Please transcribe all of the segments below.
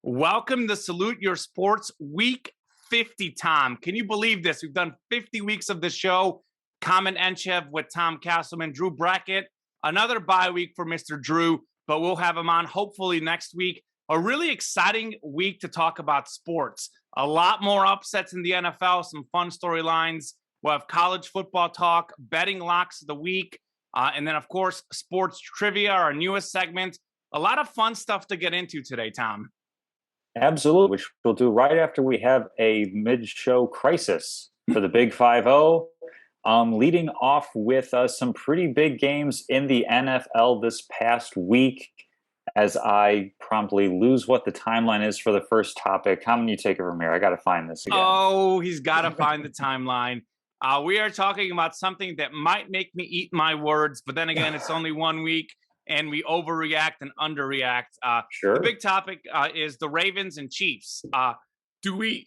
Welcome to Salute Your Sports Week 50, Tom. Can you believe this? We've done 50 weeks of the show. Comment Enchev with Tom Castleman, Drew Brackett. Another bye week for Mr. Drew, but we'll have him on hopefully next week. A really exciting week to talk about sports. A lot more upsets in the NFL, some fun storylines. We'll have college football talk, betting locks of the week, and then, of course, sports trivia, our newest segment. A lot of fun stuff to get into today, Tom. Absolutely, which we'll do right after we have a mid-show crisis for the Big 5-0. Leading off with some pretty big games in the NFL this past week, as I promptly lose what the timeline is for the first topic. How many you take it from here? I got to find this again. Oh, he's got to find the timeline. We are talking about something that might make me eat my words, but then again, it's only 1 week. And we overreact and underreact. Sure. The big topic is the Ravens and Chiefs. Do we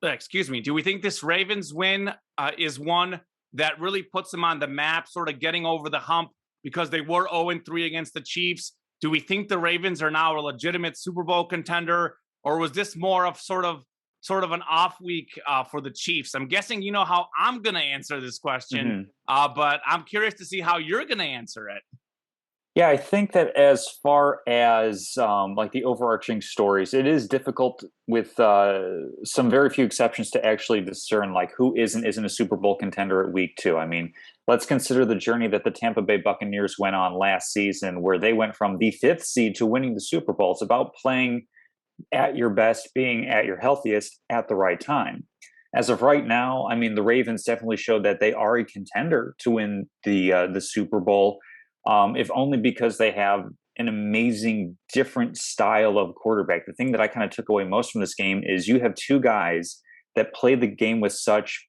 think this Ravens win is one that really puts them on the map, sort of getting over the hump because they were 0-3 against the Chiefs? Do we think the Ravens are now a legitimate Super Bowl contender, or was this more of sort of an off week for the Chiefs? I'm guessing you know how I'm going to answer this question, but I'm curious to see how you're going to answer it. Yeah, I think that as far as like the overarching stories, it is difficult with some very few exceptions to actually discern like who isn't a Super Bowl contender at week 2. I mean, let's consider the journey that the Tampa Bay Buccaneers went on last season, where they went from the 5th seed to winning the Super Bowl. It's about playing at your best, being at your healthiest at the right time. As of right now, I mean, the Ravens definitely showed that they are a contender to win the Super Bowl. If only because they have an amazing different style of quarterback. The thing that I kind of took away most from this game is you have two guys that play the game with such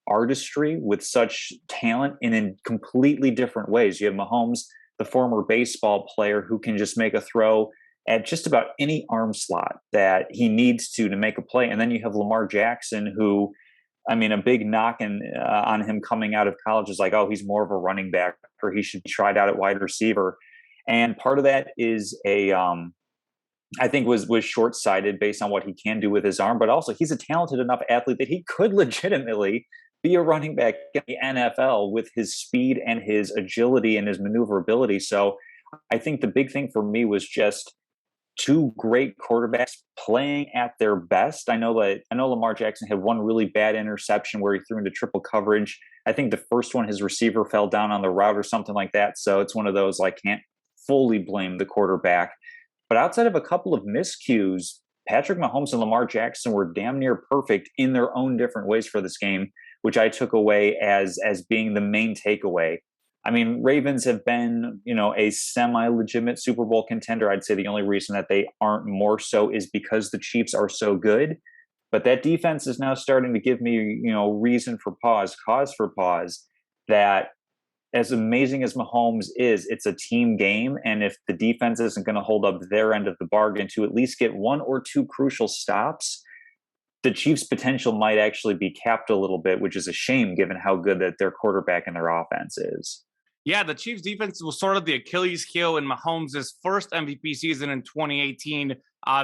artistry, with such talent, and in completely different ways. You have Mahomes, the former baseball player, who can just make a throw at just about any arm slot that he needs to make a play. And then you have Lamar Jackson, who, I mean, a big knock on him coming out of college is like, oh, he's more of a running back, or he should be tried out at wide receiver. And part of that is I think was short-sighted based on what he can do with his arm, but also he's a talented enough athlete that he could legitimately be a running back in the NFL with his speed and his agility and his maneuverability. So I think the big thing for me was just two great quarterbacks playing at their best. I know Lamar Jackson had one really bad interception where he threw into triple coverage. I think the first one, his receiver fell down on the route or something like that. So it's one of those, like, can't fully blame the quarterback. But outside of a couple of miscues, Patrick Mahomes and Lamar Jackson were damn near perfect in their own different ways for this game, which I took away as being the main takeaway. I mean, Ravens have been, a semi-legitimate Super Bowl contender. I'd say the only reason that they aren't more so is because the Chiefs are so good. But that defense is now starting to give me, cause for pause, that as amazing as Mahomes is, it's a team game. And if the defense isn't going to hold up their end of the bargain to at least get one or two crucial stops, the Chiefs' potential might actually be capped a little bit, which is a shame given how good that their quarterback and their offense is. Yeah, the Chiefs' defense was sort of the Achilles heel in Mahomes' first MVP season in 2018.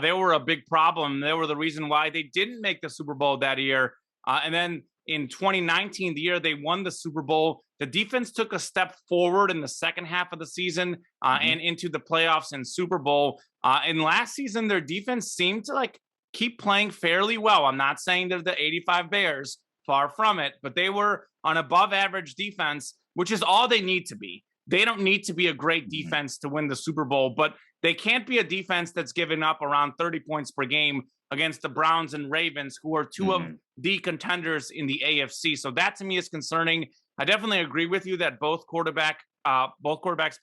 They were a big problem. They were the reason why they didn't make the Super Bowl that year. And then in 2019, the year they won the Super Bowl, the defense took a step forward in the second half of the season and into the playoffs and Super Bowl. And last season, their defense seemed to keep playing fairly well. I'm not saying they're the 85 Bears, far from it, but they were an above average defense, which is all they need to be. They don't need to be a great defense to win the Super Bowl, but they can't be a defense that's giving up around 30 points per game against the Browns and Ravens, who are two of the contenders in the AFC. So that to me is concerning. I definitely agree with you that both quarterbacks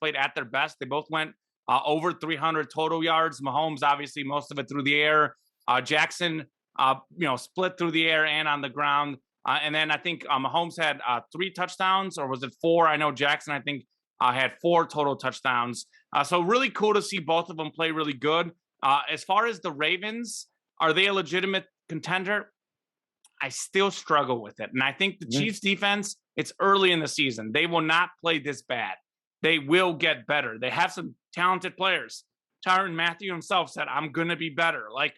played at their best. They both went over 300 total yards. Mahomes, obviously, most of it through the air. Jackson, split through the air and on the ground. And then I think Mahomes had 3 touchdowns, or was it 4? I know Jackson, I think, had 4 total touchdowns. So really cool to see both of them play really good. As far as the Ravens, are they a legitimate contender? I still struggle with it. And I think the Chiefs defense, it's early in the season. They will not play this bad. They will get better. They have some talented players. Tyrann Mathieu himself said, I'm going to be better. Like,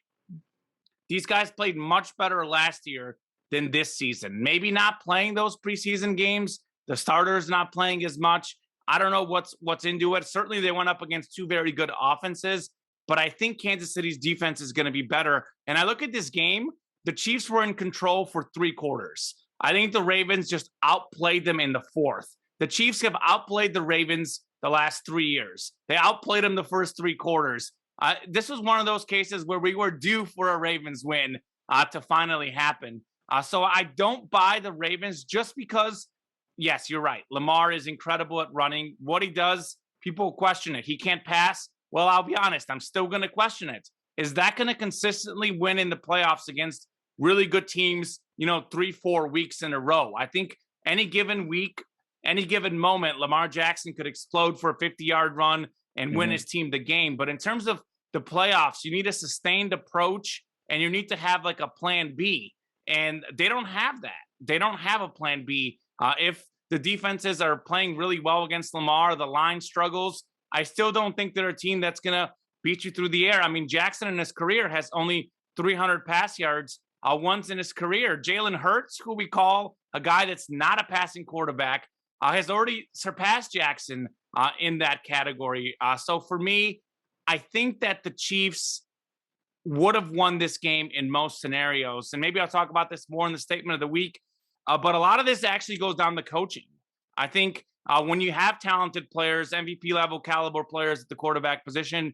these guys played much better last year than this season. Maybe not playing those preseason games. The starters not playing as much. I don't know what's into it. Certainly they went up against two very good offenses, but I think Kansas City's defense is going to be better. And I look at this game, the Chiefs were in control for 3 quarters. I think the Ravens just outplayed them in the 4th. The Chiefs have outplayed the Ravens the last 3 years. They outplayed them the first 3 quarters. This was one of those cases where we were due for a Ravens win to finally happen. So I don't buy the Ravens just because, yes, you're right. Lamar is incredible at running. What he does, people question it. He can't pass. Well, I'll be honest. I'm still going to question it. Is that going to consistently win in the playoffs against really good teams, 3-4 weeks in a row? I think any given week, any given moment, Lamar Jackson could explode for a 50-yard run and win his team the game. But in terms of the playoffs, you need a sustained approach and you need to have like a plan B. And they don't have that. They don't have a plan B. If the defenses are playing really well against Lamar, the line struggles, I still don't think they're a team that's going to beat you through the air. I mean, Jackson in his career has only 300 pass yards once in his career. Jalen Hurts, who we call a guy that's not a passing quarterback, has already surpassed Jackson in that category. So for me, I think that the Chiefs would have won this game in most scenarios. And maybe I'll talk about this more in the statement of the week. But a lot of this actually goes down to coaching. I think when you have talented players, MVP level caliber players at the quarterback position,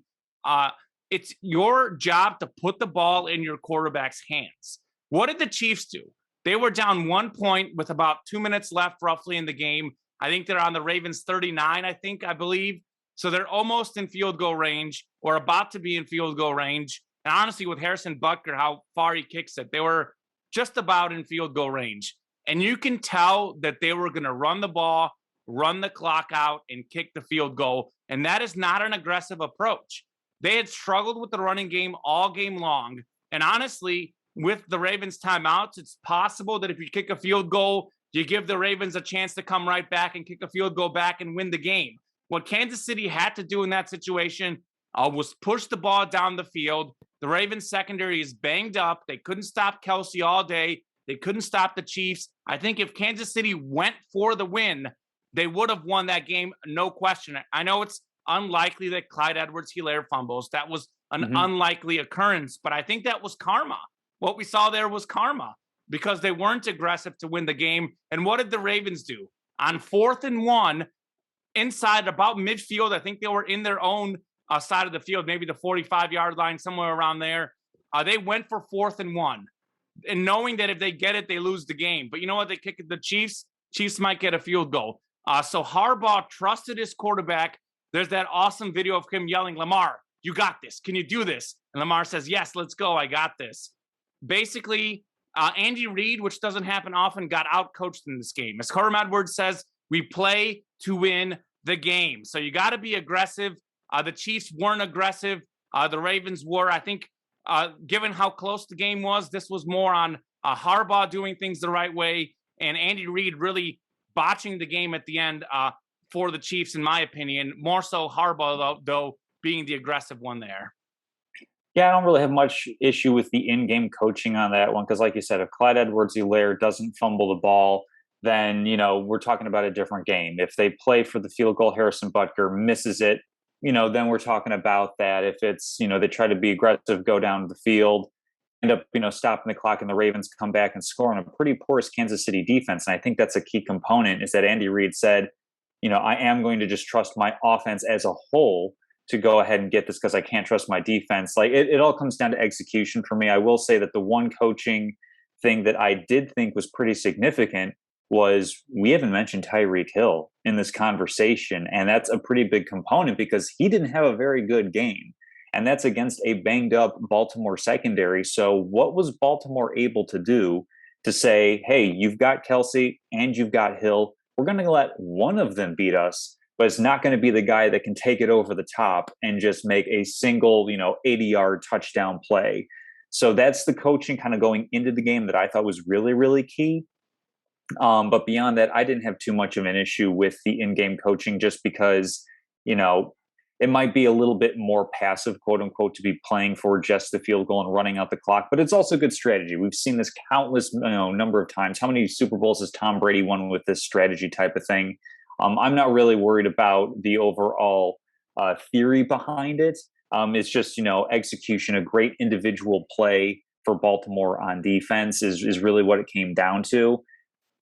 it's your job to put the ball in your quarterback's hands. What did the Chiefs do? They were down 1 point with about 2 minutes left roughly in the game. I think they're on the Ravens 39, I believe. So they're almost in field goal range or about to be in field goal range. And honestly, with Harrison Butker, how far he kicks it, they were just about in field goal range. And you can tell that they were going to run the ball, run the clock out, and kick the field goal. And that is not an aggressive approach. They had struggled with the running game all game long. And honestly, with the Ravens timeouts, it's possible that if you kick a field goal, you give the Ravens a chance to come right back and kick a field goal back and win the game. What Kansas City had to do in that situation was push the ball down the field. The Ravens secondary is banged up. They couldn't stop Kelsey all day. They couldn't stop the Chiefs. I think if Kansas City went for the win, they would have won that game, no question. I know it's unlikely that Clyde Edwards-Helaire fumbles. That was an unlikely occurrence, but I think that was karma. What we saw there was karma because they weren't aggressive to win the game. And what did the Ravens do? On 4th and 1, inside about midfield, I think they were in their own side of the field, maybe the 45-yard line, somewhere around there. They went for 4th and 1. And knowing that if they get it, they lose the game. But you know what? They kick it the Chiefs. Chiefs might get a field goal. So Harbaugh trusted his quarterback. There's that awesome video of him yelling, Lamar, you got this. Can you do this? And Lamar says, yes, let's go. I got this. Basically, Andy Reid, which doesn't happen often, got out-coached in this game. As Herm Edwards says, we play to win the game. So you got to be aggressive. The Chiefs weren't aggressive. The Ravens were. I think given how close the game was, this was more on Harbaugh doing things the right way and Andy Reid really botching the game at the end for the Chiefs, in my opinion. More so Harbaugh, though, being the aggressive one there. Yeah, I don't really have much issue with the in-game coaching on that one because, like you said, if Clyde Edwards-Helaire doesn't fumble the ball, then, we're talking about a different game. If they play for the field goal, Harrison Butker misses it, then we're talking about that. If it's, they try to be aggressive, go down the field, end up, stopping the clock and the Ravens come back and score on a pretty porous Kansas City defense. And I think that's a key component is that Andy Reid said, I am going to just trust my offense as a whole to go ahead and get this because I can't trust my defense. Like it all comes down to execution for me. I will say that the one coaching thing that I did think was pretty significant was we haven't mentioned Tyreek Hill in this conversation. And that's a pretty big component because he didn't have a very good game. And that's against a banged up Baltimore secondary. So what was Baltimore able to do to say, hey, you've got Kelsey and you've got Hill. We're going to let one of them beat us, but it's not going to be the guy that can take it over the top and just make a single, 80-yard touchdown play. So that's the coaching kind of going into the game that I thought was really, really key. But beyond that, I didn't have too much of an issue with the in-game coaching just because, it might be a little bit more passive, quote unquote, to be playing for just the field goal and running out the clock, but it's also good strategy. We've seen this countless number of times. How many Super Bowls has Tom Brady won with this strategy type of thing? I'm not really worried about the overall theory behind it. It's just, execution, a great individual play for Baltimore on defense is really what it came down to.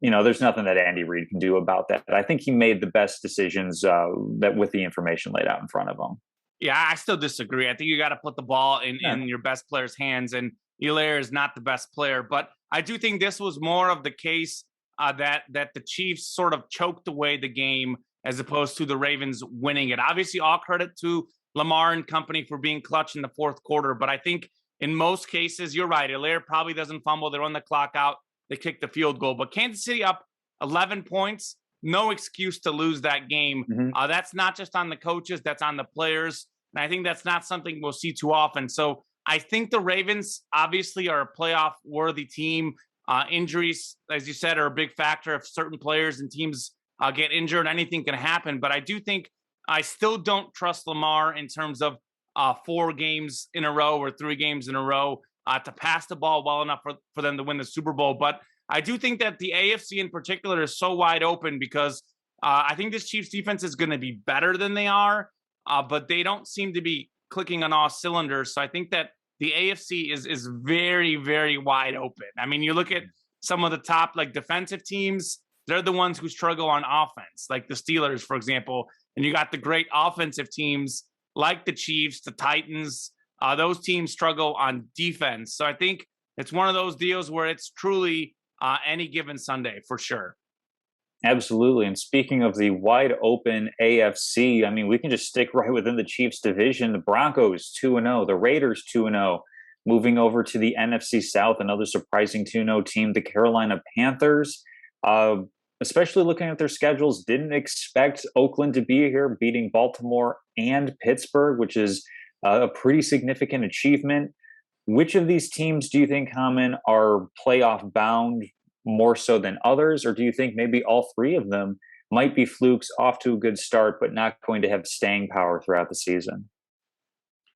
There's nothing that Andy Reid can do about that. I think he made the best decisions that with the information laid out in front of him. Yeah, I still disagree. I think you got to put the ball in your best player's hands, and Helaire is not the best player. But I do think this was more of the case that the Chiefs sort of choked away the game as opposed to the Ravens winning it. Obviously, all credit to Lamar and company for being clutch in the fourth quarter. But I think in most cases, you're right. Helaire probably doesn't fumble. They run the clock out. They kick the field goal. But Kansas City up 11 points, no excuse to lose that game. Mm-hmm. That's not just on the coaches, that's on the players. And I think that's not something we'll see too often. So I think the Ravens obviously are a playoff-worthy team. Injuries, as you said, are a big factor. If certain players and teams get injured, anything can happen. But I do think I still don't trust Lamar in terms of 4 games in a row or 3 games in a row to pass the ball well enough for them to win the Super Bowl. But I do think that the AFC in particular is so wide open because I think this Chiefs defense is going to be better than they are, but they don't seem to be clicking on all cylinders. So I think that the AFC is very, very wide open. I mean, you look at some of the top defensive teams, they're the ones who struggle on offense, like the Steelers, for example. And you got the great offensive teams like the Chiefs, the Titans. Those teams struggle on defense. So I think it's one of those deals where it's truly any given Sunday for sure. Absolutely. And speaking of the wide open AFC, I mean, we can just stick right within the Chiefs division. The Broncos 2-0, the Raiders 2-0, moving over to the NFC South, another surprising 2-0 team, the Carolina Panthers. Especially looking at their schedules, didn't expect Oakland to be here, beating Baltimore and Pittsburgh, which is a pretty significant achievement. Which of these teams do you think, Haman, are playoff bound more so than others? Or do you think maybe all 3 of them might be flukes off to a good start, but not going to have staying power throughout the season?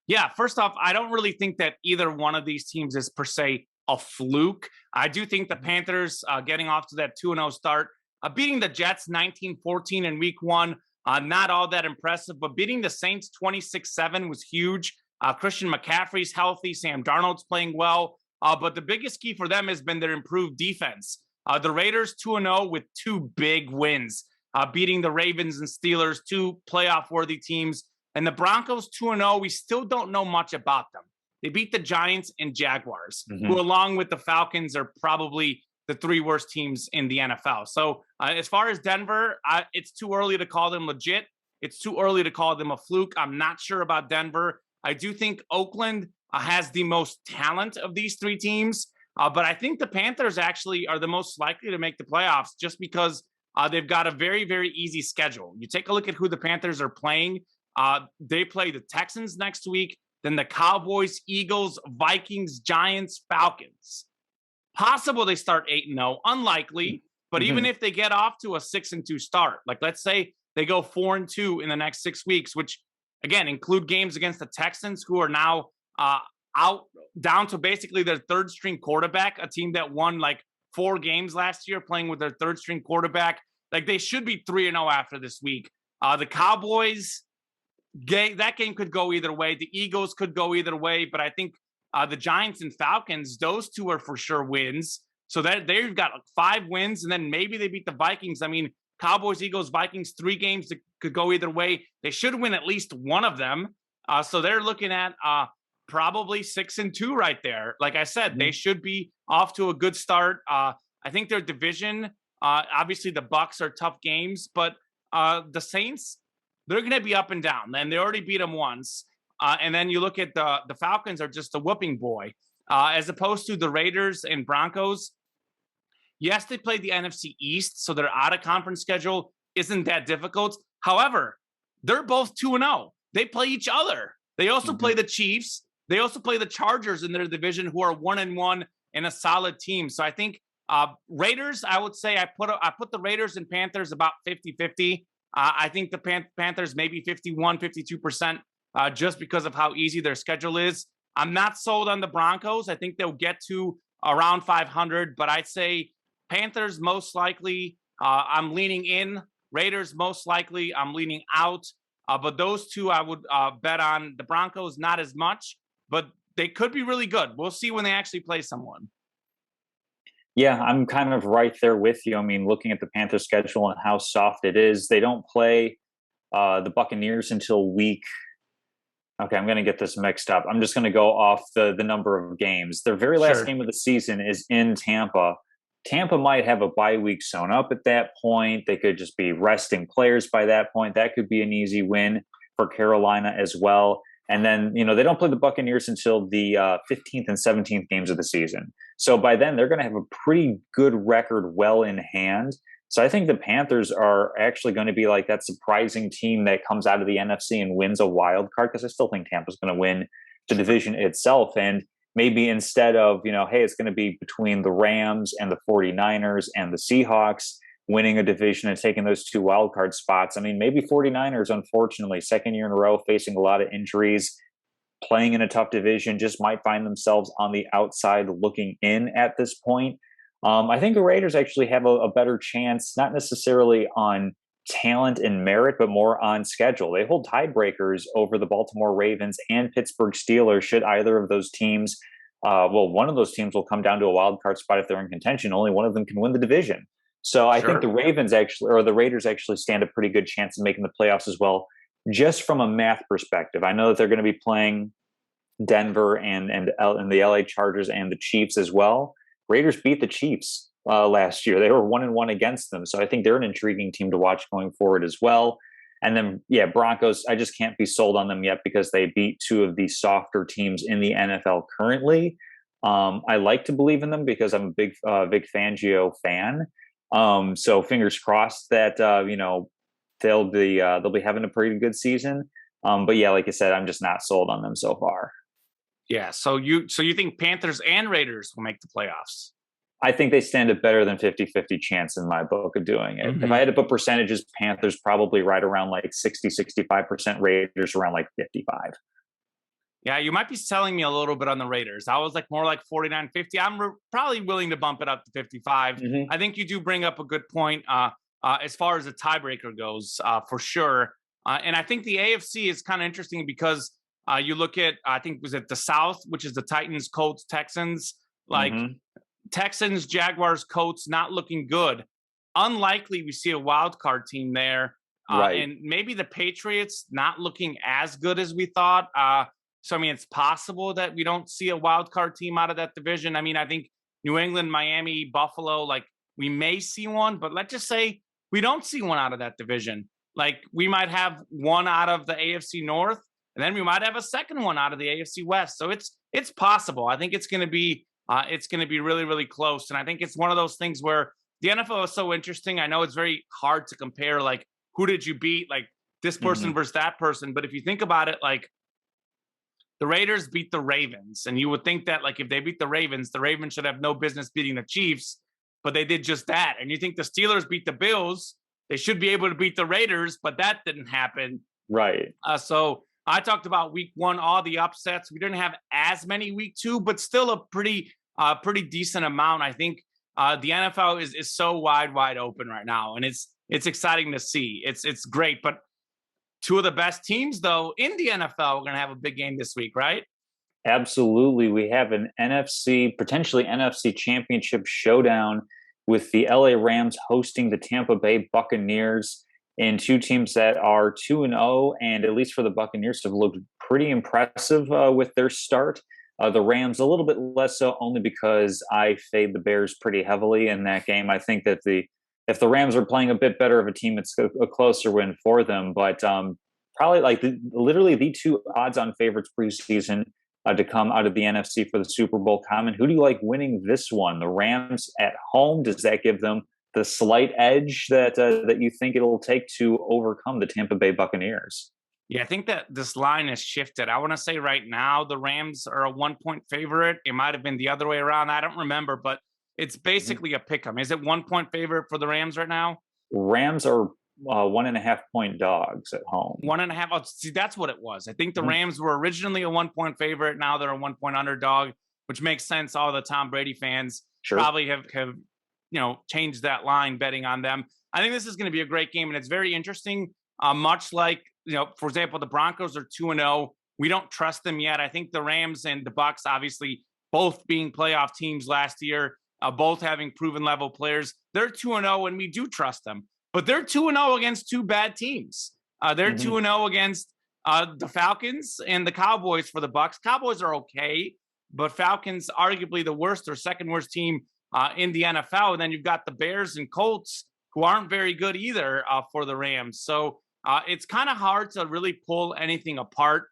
Yeah, first off, I don't really think that either one of these teams is per se a fluke. I do think the Panthers getting off to that 2-0 start, beating the Jets 19-14 in week 1, not all that impressive, but beating the Saints 26-7 was huge. Christian McCaffrey's healthy. Sam Darnold's playing well. But the biggest key for them has been their improved defense. The Raiders 2-0 with 2 big wins, beating the Ravens and Steelers, 2 playoff-worthy teams. And the Broncos 2-0, we still don't know much about them. They beat the Giants and Jaguars, who along with the Falcons are probably the 3 worst teams in the NFL. So as far as Denver, it's too early to call them legit. It's too early to call them a fluke. I'm not sure about Denver. I do think Oakland has the most talent of these 3 teams, but I think the Panthers actually are the most likely to make the playoffs just because they've got a very, very easy schedule. You take a look at who the Panthers are playing. They play the Texans next week, then the Cowboys, Eagles, Vikings, Giants, Falcons. Possible they start 8-0, unlikely, but even if they get off to a 6-2 start, like let's say they go 4-2 in the next 6 weeks, which again include games against the Texans, who are now out down to basically their 3rd string quarterback, a team that won 4 games last year playing with their 3rd string quarterback. They should be 3-0 after this week. The Cowboys, that game could go either way. The Eagles could go either way, but I think the Giants and Falcons, those 2 are for sure wins. So that they've got 5 wins, and then maybe they beat the Vikings. I mean, Cowboys, Eagles, Vikings, 3 games that could go either way. They should win at least one of them. So they're looking at probably 6-2 right there. Like I said, they should be off to a good start. I think their division, obviously the Bucs are tough games, but the Saints, they're going to be up and down. And they already beat them once. And then you look at the Falcons are just a whooping boy, as opposed to the Raiders and Broncos. Yes, they played the NFC East, so their out-of-conference schedule isn't that difficult. However, they're both 2-0. They play each other. They also play the Chiefs. They also play the Chargers in their division, who are 1-1 and a solid team. So I think Raiders, I would say I put the Raiders and Panthers about 50-50. I think the Panthers maybe 51, 52%, just because of how easy their schedule is. I'm not sold on the Broncos. I think they'll get to around 500, but I'd say Panthers most likely. I'm leaning in. Raiders most likely. I'm leaning out. But those two I would bet on. The Broncos not as much, but they could be really good. We'll see when they actually play someone. Yeah, I'm kind of right there with you. I mean, looking at the Panthers schedule and how soft it is, they don't play the Buccaneers until week. Okay, I'm going to get this mixed up. I'm just going to go off the number of games. Their very last game of the season is in Tampa. Tampa might have a bye week sewn up at that point. They could just be resting players by that point. That could be an easy win for Carolina as well. And then, they don't play the Buccaneers until the 15th and 17th games of the season. So by then, they're going to have a pretty good record well in hand. So I think the Panthers are actually going to be like that surprising team that comes out of the NFC and wins a wild card, because I still think Tampa's going to win the division itself. And maybe instead of, hey, it's going to be between the Rams and the 49ers and the Seahawks winning a division and taking those two wild card spots. I mean, maybe 49ers, unfortunately, second year in a row, facing a lot of injuries, playing in a tough division, just might find themselves on the outside looking in at this point. I think the Raiders actually have a better chance, not necessarily on talent and merit, but more on schedule. They hold tiebreakers over the Baltimore Ravens and Pittsburgh Steelers. Should either of those teams, one of those teams will come down to a wild card spot if they're in contention. Only one of them can win the division. So I think the Raiders actually stand a pretty good chance of making the playoffs as well, just from a math perspective. I know that they're going to be playing Denver and the LA Chargers and the Chiefs as well. Raiders beat the Chiefs last year. They were 1-1 against them. So I think they're an intriguing team to watch going forward as well. And then, Broncos, I just can't be sold on them yet because they beat two of the softer teams in the NFL currently. I like to believe in them because I'm a big Vic Fangio fan. So fingers crossed that, they'll be having a pretty good season. But yeah, like I said, I'm just not sold on them so far. Yeah. So you think Panthers and Raiders will make the playoffs? I think they stand a better than 50-50 chance in my book of doing it. If I had to put percentages, Panthers probably right around like 60-65%, Raiders around like 55. Yeah, you might be selling me a little bit on the Raiders. I was like more like 49-50. I'm probably willing to bump it up to 55. I think you do bring up a good point as far as the tiebreaker goes, for sure. And I think the AFC is kind of interesting because you look at, I think, was it the South, which is the Titans, Colts, Texans, Texans, Jaguars, Colts, not looking good. Unlikely we see a wild card team there. And maybe the Patriots not looking as good as we thought. So, I mean, it's possible that we don't see a wild card team out of that division. I mean, I think New England, Miami, Buffalo, like we may see one, but let's just say we don't see one out of that division. Like we might have one out of the AFC North, and then we might have a second one out of the AFC West. So it's possible. I think it's going to be really, really close. And I think it's one of those things where the NFL is so interesting. I know it's very hard to compare, like, who did you beat? Like this person versus that person. But if you think about it, like the Raiders beat the Ravens, and you would think that like if they beat the Ravens should have no business beating the Chiefs, but they did just that. And you think the Steelers beat the Bills, they should be able to beat the Raiders, but that didn't happen. Right. So I talked about week 1, all the upsets. We didn't have as many week 2, but still a pretty decent amount. I think the NFL is so wide open right now, and it's exciting to see. It's great. But two of the best teams, though, in the NFL are going to have a big game this week, right? Absolutely. We have an potentially NFC championship showdown with the LA Rams hosting the Tampa Bay Buccaneers, and two teams that are 2-0, and at least for the Buccaneers have looked pretty impressive with their start. The Rams a little bit less so, only because I fade the Bears pretty heavily in that game. I think that if the Rams are playing a bit better of a team, it's a closer win for them. But probably like literally the two odds-on favorites preseason to come out of the NFC for the Super Bowl. Common, who do you like winning this one? The Rams at home? Does that give them the slight edge that you think it'll take to overcome the Tampa Bay Buccaneers? Yeah, I think that this line has shifted. I want to say right now the Rams are a 1-point favorite. It might have been the other way around. I don't remember, but it's basically a pick 'em. Is it 1-point favorite for the Rams right now? Rams are 1.5 point dogs at home. 1.5. Oh, see, that's what it was. I think the Mhm. Rams were originally a 1 point favorite. Now they're a 1 point underdog, which makes sense. All the Tom Brady fans Sure. probably have changed that line betting on them. I think this is going to be a great game, and it's very interesting. Much like for example, the Broncos are 2-0. We don't trust them yet. I think the Rams and the Bucks, obviously, both being playoff teams last year, both having proven level players, they're 2-0, and we do trust them. But they're 2-0 against two bad teams. They're Mhm. 2-0 against the Falcons and the Cowboys for the Bucks. Cowboys are okay, but Falcons arguably the worst or second worst team in the NFL. And then you've got the Bears and Colts who aren't very good either for the Rams. So it's kind of hard to really pull anything apart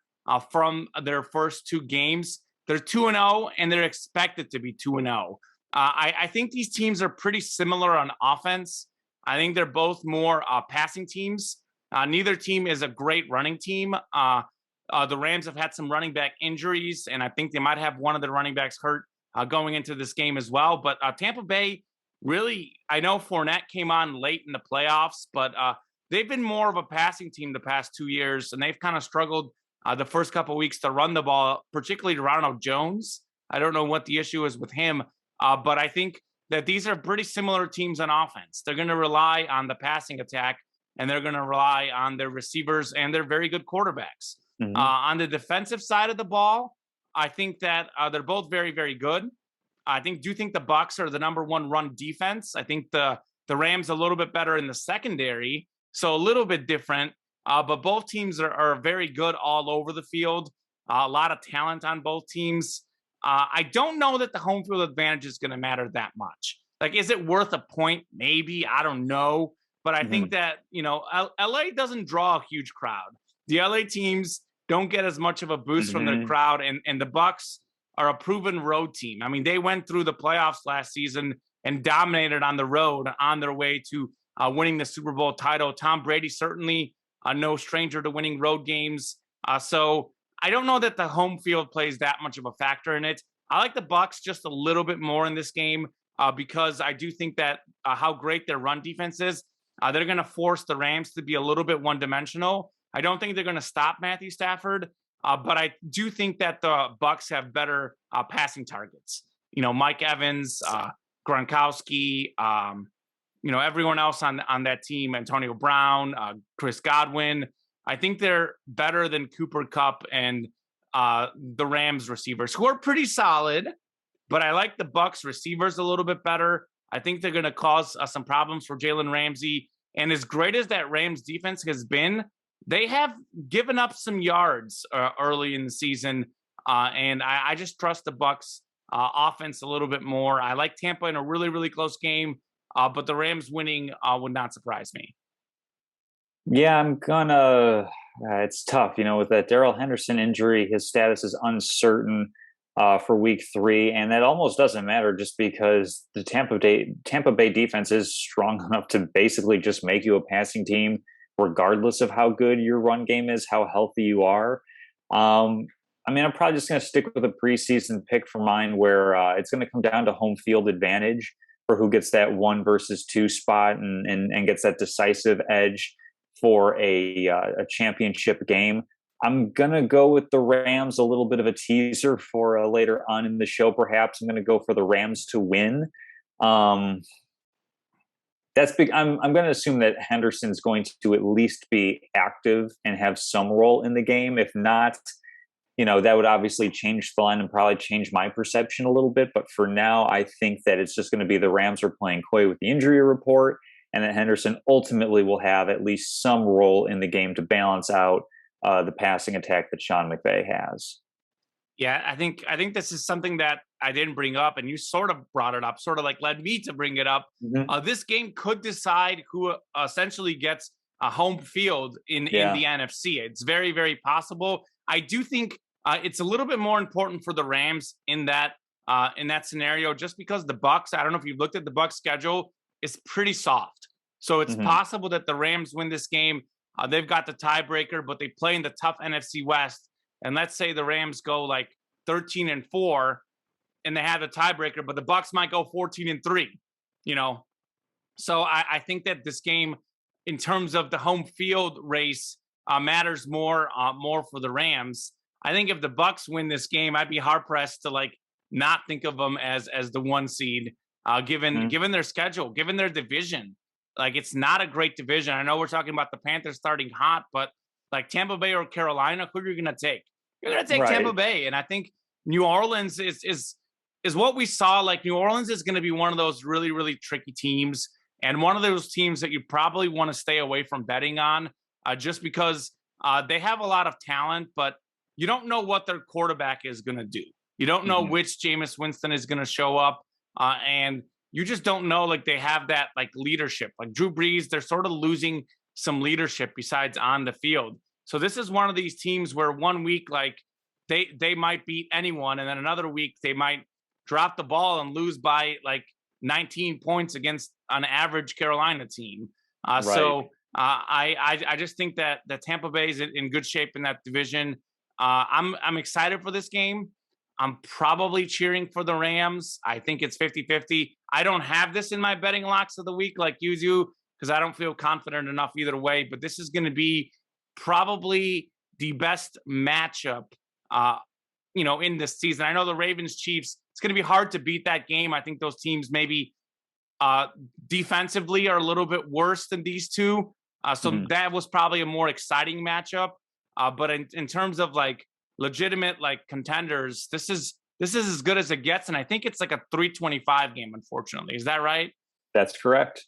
from their first two games. They're 2-0 and they're expected to be 2-0. I think these teams are pretty similar on offense. I think they're both more passing teams. Neither team is a great running team. The Rams have had some running back injuries, and I think they might have one of their running backs hurt going into this game as well. But Tampa Bay, really, I know Fournette came on late in the playoffs, but they've been more of a passing team the past 2 years, and they've kind of struggled the first couple of weeks to run the ball, particularly to Ronald Jones. I don't know what the issue is with him, but I think that these are pretty similar teams on offense. They're going to rely on the passing attack, and they're going to rely on their receivers and their very good quarterbacks. Mhm. On the defensive side of the ball, I think that they're both very, very good. I do think the Bucks are the number one run defense. I think the Rams a little bit better in the secondary, so a little bit different. But both teams are very good all over the field. A lot of talent on both teams. I don't know that the home field advantage is going to matter that much. Like, is it worth a point? Maybe. I don't know. But I think Mhm. that, LA doesn't draw a huge crowd. The LA teams don't get as much of a boost from their Mhm. crowd. And the Bucks are a proven road team. I mean, they went through the playoffs last season and dominated on the road on their way to winning the Super Bowl title. Tom Brady certainly no stranger to winning road games. So I don't know that the home field plays that much of a factor in it. I like the Bucks just a little bit more in this game because I do think that how great their run defense is. They're going to force the Rams to be a little bit one-dimensional. I don't think they're going to stop Matthew Stafford, but I do think that the Bucks have better passing targets. Mike Evans, Gronkowski, everyone else on that team, Antonio Brown, Chris Godwin. I think they're better than Cooper Kupp and the Rams receivers, who are pretty solid. But I like the Bucks receivers a little bit better. I think they're going to cause some problems for Jalen Ramsey. And as great as that Rams defense has been, they have given up some yards early in the season, and I just trust the Bucks offense a little bit more. I like Tampa in a really, really close game, but the Rams winning would not surprise me. Yeah, I'm gonna. It's tough, with that Daryl Henderson injury. His status is uncertain for Week 3, and that almost doesn't matter just because the Tampa Bay defense is strong enough to basically just make you a passing team, regardless of how good your run game is, how healthy you are. I mean, I'm probably just going to stick with a preseason pick for mine, where it's going to come down to home field advantage for who gets that 1 versus 2 spot and gets that decisive edge for a championship game. I'm gonna go with the Rams. A little bit of a teaser for later on in the show, perhaps. I'm gonna go for the Rams to win. Um, that's big. I'm going to assume that Henderson's going to at least be active and have some role in the game. If not, that would obviously change the line and probably change my perception a little bit. But for now, I think that it's just going to be the Rams are playing coy with the injury report, and that Henderson ultimately will have at least some role in the game to balance out the passing attack that Sean McVay has. Yeah, I think this is something that I didn't bring up, and you sort of brought it up, sort of like led me to bring it up. Mm-hmm. This game could decide who essentially gets a home field in Yeah. the NFC. It's very, very possible. I do think it's a little bit more important for the Rams in that scenario, just because the Bucks. I don't know if you've looked at the Bucks schedule; is pretty soft. So it's Mm-hmm. possible that the Rams win this game. They've got the tiebreaker, but they play in the tough NFC West. And let's say the Rams go like 13-4 and they have a tiebreaker, but the Bucks might go 14-3, you know. So I think that this game in terms of the home field race matters more for the Rams. I think if the Bucks win this game, I'd be hard pressed to like not think of them as the one seed, given their schedule, given their division. Like it's not a great division. I know we're talking about the Panthers starting hot, but like Tampa Bay or Carolina, who are you going to take? You're going to take Tampa Bay, and I think New Orleans is what we saw. Like New Orleans is going to be one of those really, really tricky teams, and one of those teams that you probably want to stay away from betting on, just because they have a lot of talent, but you don't know what their quarterback is going to do. You don't know which Jameis Winston is going to show up, and you just don't know. Like they have that like leadership, like Drew Brees. They're sort of losing some leadership besides on the field. So this is one of these teams where one week like they might beat anyone, and then another week they might drop the ball and lose by like 19 points against an average Carolina team. So I just think that the Tampa Bay is in good shape in that division. I'm excited for this game. I'm probably cheering for the Rams. I think it's 50-50. I don't have this in my betting locks of the week like you do because I don't feel confident enough either way. But this is going to be probably the best matchup, in this season. I know the Ravens Chiefs. It's going to be hard to beat that game. I think those teams maybe defensively are a little bit worse than these two. So that was probably a more exciting matchup. But in terms of like legitimate like contenders, this is as good as it gets, and I think it's like a 325 game. Unfortunately, is that right? That's correct.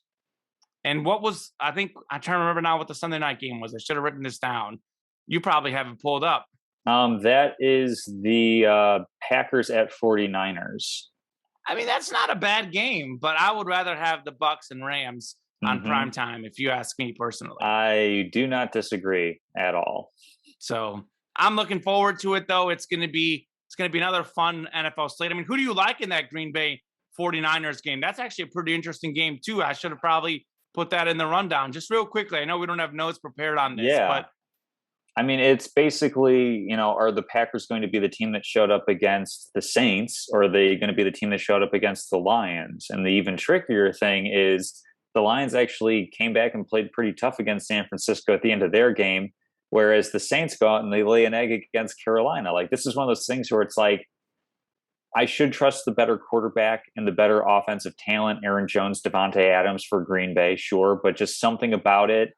And I'm trying to remember now what the Sunday night game was. I should have written this down. You probably have it pulled up. That is the Packers at 49ers. I mean, that's not a bad game, but I would rather have the Bucks and Rams on prime time, if you ask me personally. I do not disagree at all. So I'm looking forward to it, though. It's going to be another fun NFL slate. I mean, who do you like in that Green Bay 49ers game? That's actually a pretty interesting game, too. I should have probably put that in the rundown. Just real quickly, I know we don't have notes prepared on this, but I mean, it's basically, are the Packers going to be the team that showed up against the Saints, or are they going to be the team that showed up against the Lions? And the even trickier thing is the Lions actually came back and played pretty tough against San Francisco at the end of their game, whereas the Saints go out and they lay an egg against Carolina. Like, this is one of those things where it's like, I should trust the better quarterback and the better offensive talent, Aaron Jones, Devontae Adams for Green Bay, sure, but just something about it.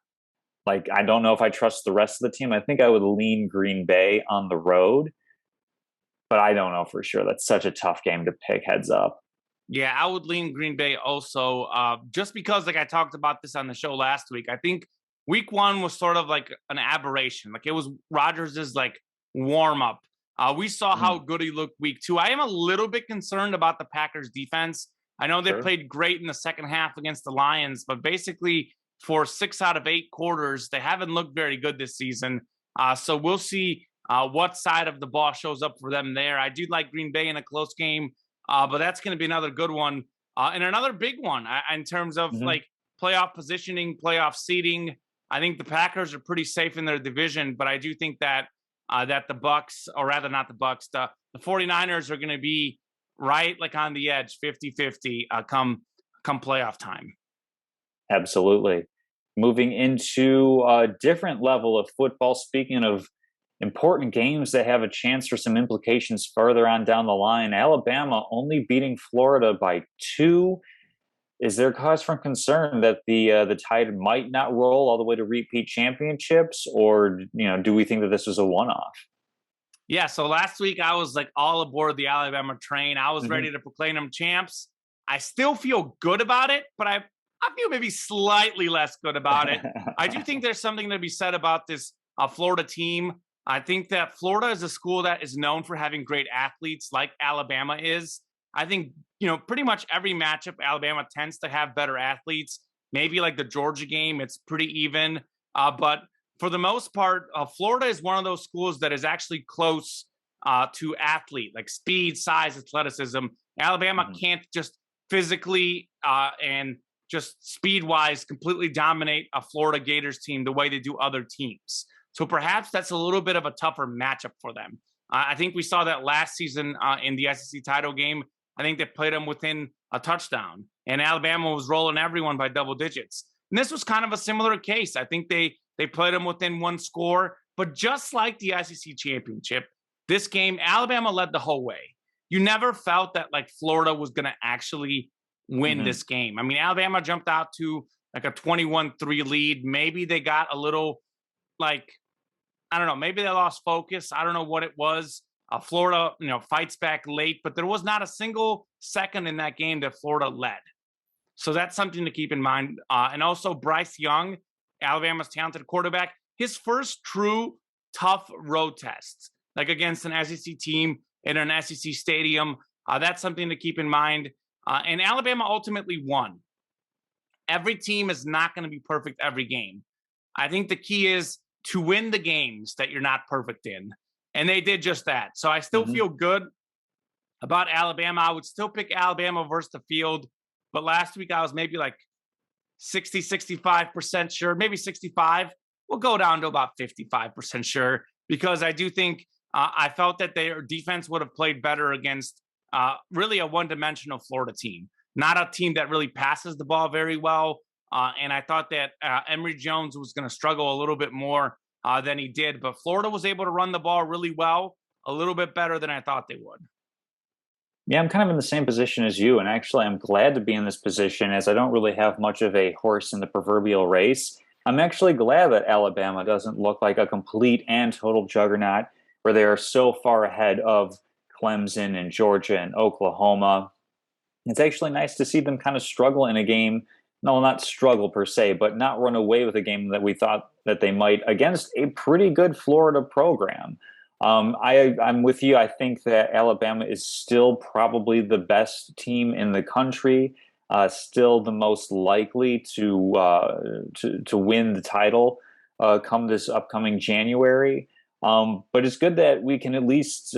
Like, I don't know if I trust the rest of the team. I think I would lean Green Bay on the road, but I don't know for sure. That's such a tough game to pick heads up. Yeah, I would lean Green Bay also, just because, like I talked about this on the show last week. I think week one was sort of like an aberration. Like it was Rodgers' like warm up. We saw how good he looked week two. I am a little bit concerned about the Packers defense. I know they played great in the second half against the Lions, but basically for 6 out of 8 quarters, they haven't looked very good this season. So we'll see what side of the ball shows up for them there. I do like Green Bay in a close game, but that's going to be another good one. And another big one in terms of like playoff positioning, playoff seeding. I think the Packers are pretty safe in their division, but I do think that the Bucks, or rather not the Bucks, the 49ers are going to be right like on the edge, 50-50 come playoff time. Absolutely. Moving into a different level of football, speaking of important games that have a chance for some implications further on down the line, Alabama only beating Florida by 2. Is there cause for concern that the Tide might not roll all the way to repeat championships, or do we think that this was a one-off? Yeah, so last week I was like all aboard the Alabama train. I was ready to proclaim them champs. I still feel good about it, but I feel maybe slightly less good about it. I do think there's something to be said about this Florida team. I think that Florida is a school that is known for having great athletes like Alabama is. I think, pretty much every matchup, Alabama tends to have better athletes. Maybe like the Georgia game, it's pretty even. But for the most part, Florida is one of those schools that is actually close to athlete, like speed, size, athleticism. Alabama can't just physically and just speed-wise completely dominate a Florida Gators team the way they do other teams. So perhaps that's a little bit of a tougher matchup for them. I think we saw that last season in the SEC title game. I think they played them within a touchdown, and Alabama was rolling everyone by double digits. And this was kind of a similar case. I think they played them within one score, but just like the SEC championship, this game, Alabama led the whole way. You never felt that like Florida was going to actually win this game. I mean, Alabama jumped out to like a 21-3 lead. Maybe they got a little like, I don't know, maybe they lost focus. I don't know what it was. Florida, fights back late, but there was not a single second in that game that Florida led. So that's something to keep in mind. And also Bryce Young, Alabama's talented quarterback, his first true tough road test, like against an SEC team in an SEC stadium. That's something to keep in mind. And Alabama ultimately won. Every team is not going to be perfect every game. I think the key is to win the games that you're not perfect in. And they did just that. So I still feel good about Alabama. I would still pick Alabama versus the field. But last week I was maybe like 60, 65% sure, maybe 65. We'll go down to about 55% sure, because I do think I felt that their defense would have played better against really a one-dimensional Florida team, not a team that really passes the ball very well. And I thought that Emory Jones was going to struggle a little bit more than he did. But Florida was able to run the ball really well, a little bit better than I thought they would. Yeah, I'm kind of in the same position as you. And actually, I'm glad to be in this position as I don't really have much of a horse in the proverbial race. I'm actually glad that Alabama doesn't look like a complete and total juggernaut where they are so far ahead of Clemson and Georgia and Oklahoma. It's actually nice to see them kind of struggle in a game. No, not struggle per se, but not run away with a game that we thought that they might against a pretty good Florida program. I'm with you. I think that Alabama is still probably the best team in the country, still the most likely to win the title come this upcoming January. But it's good that we can at least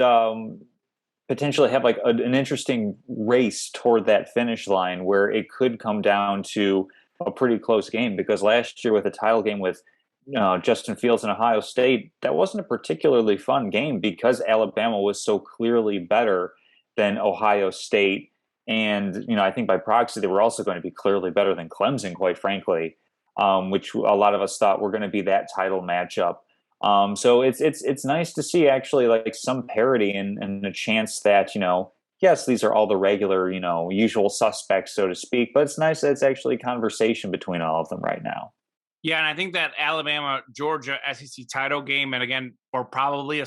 potentially have like an interesting race toward that finish line where it could come down to a pretty close game. Because last year with the title game with Justin Fields and Ohio State, that wasn't a particularly fun game because Alabama was so clearly better than Ohio State. And, I think by proxy, they were also going to be clearly better than Clemson, quite frankly, which a lot of us thought were going to be that title matchup. So it's nice to see actually like some parity and a chance that, yes, these are all the regular, usual suspects, so to speak, but it's nice that it's actually a conversation between all of them right now. Yeah, and I think that Alabama-Georgia SEC title game, and again, we're probably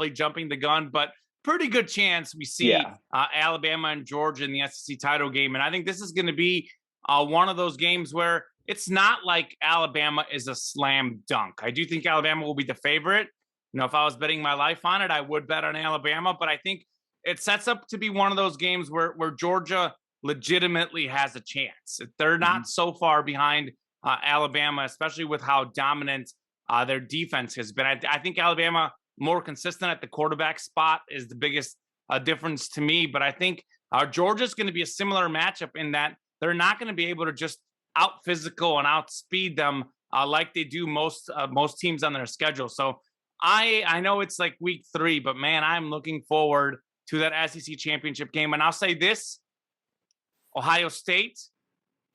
jumping the gun, but pretty good chance we see Alabama and Georgia in the SEC title game. And I think this is going to be one of those games where it's not like Alabama is a slam dunk. I do think Alabama will be the favorite. If I was betting my life on it, I would bet on Alabama, but I think it sets up to be one of those games where Georgia legitimately has a chance. They're not so far behind Alabama, especially with how dominant their defense has been. I think Alabama more consistent at the quarterback spot is the biggest difference to me. But I think Georgia's going to be a similar matchup in that they're not going to be able to just out physical and outspeed them like they do most teams on their schedule. So I know it's like week 3, but man, I'm looking forward to that SEC championship game. And I'll say this: Ohio State,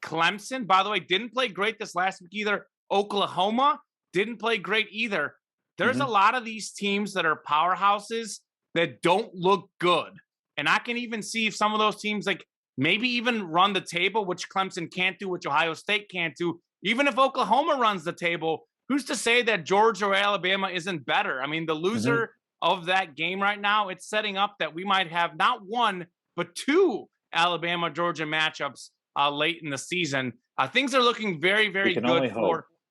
Clemson, by the way, didn't play great this last week either. Oklahoma didn't play great either. There's a lot of these teams that are powerhouses that don't look good. And I can even see if some of those teams like maybe even run the table, which Clemson can't do, which Ohio State can't do. Even if Oklahoma runs the table, who's to say that Georgia or Alabama isn't better? I mean, the loser of that game right now, it's setting up that we might have not one, but 2 Alabama-Georgia matchups late in the season. Things are looking very, very good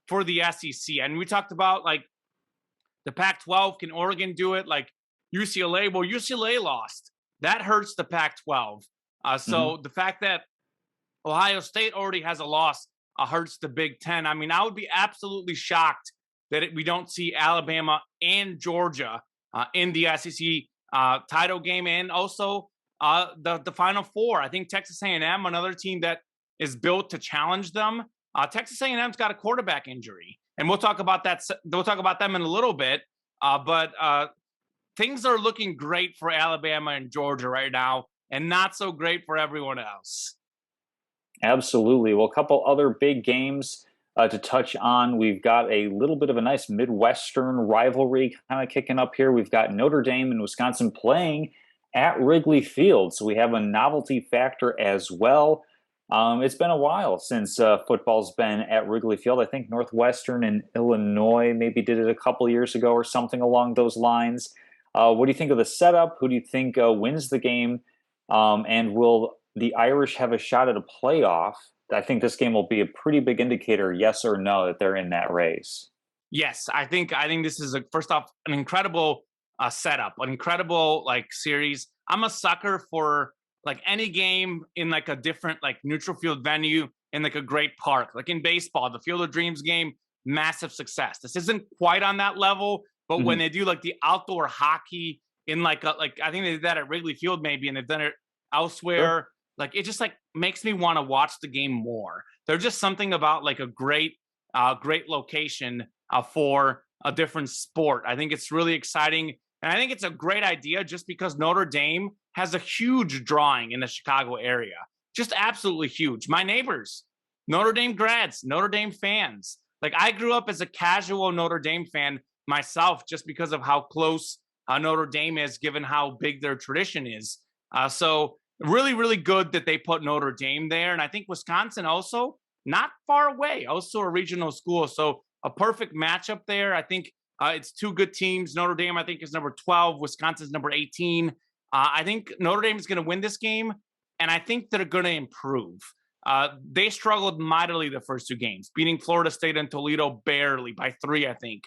for the SEC. And we talked about like the Pac-12. Can Oregon do it? Like UCLA? Well, UCLA lost. That hurts the Pac-12. So the fact that Ohio State already has a loss hurts the Big Ten. I mean, I would be absolutely shocked that we don't see Alabama and Georgia in the SEC title game, and also the Final Four. I think Texas A&M, another team that is built to challenge them. Texas A&M's got a quarterback injury, and we'll talk about that. We'll talk about them in a little bit. But things are looking great for Alabama and Georgia right now, and not so great for everyone else. Absolutely. Well, a couple other big games to touch on. We've got a little bit of a nice Midwestern rivalry kind of kicking up here. We've got Notre Dame and Wisconsin playing at Wrigley Field, so we have a novelty factor as well. It's been a while since football's been at Wrigley Field. I think Northwestern and Illinois maybe did it a couple years ago or something along those lines. What do you think of the setup? Who do you think wins the game? And will the Irish have a shot at a playoff? I think this game will be a pretty big indicator, yes or no, that they're in that race. Yes, I think this is a first off an incredible setup, an incredible like series. I'm a sucker for like any game in like a different like neutral field venue in like a great park, like in baseball, the Field of Dreams game, massive success. This isn't quite on that level, but when Mhm. they do like the outdoor hockey in like I think they did that at Wrigley Field maybe, and they've done it Sure. elsewhere. Like it just like makes me want to watch the game more. There's just something about like a great location for a different sport. I think it's really exciting. And I think it's a great idea just because Notre Dame has a huge drawing in the Chicago area. Just absolutely huge. My neighbors, Notre Dame grads, Notre Dame fans. Like I grew up as a casual Notre Dame fan myself just because of how close Notre Dame is, given how big their tradition is. So really, really good that they put Notre Dame there. And I think Wisconsin also not far away, also a regional school. So a perfect matchup there. I think it's two good teams. Notre Dame, I think, is number 12. Wisconsin's number 18. I think Notre Dame is going to win this game, and I think they're going to improve. They struggled mightily the first two games, beating Florida State and Toledo barely by 3, I think.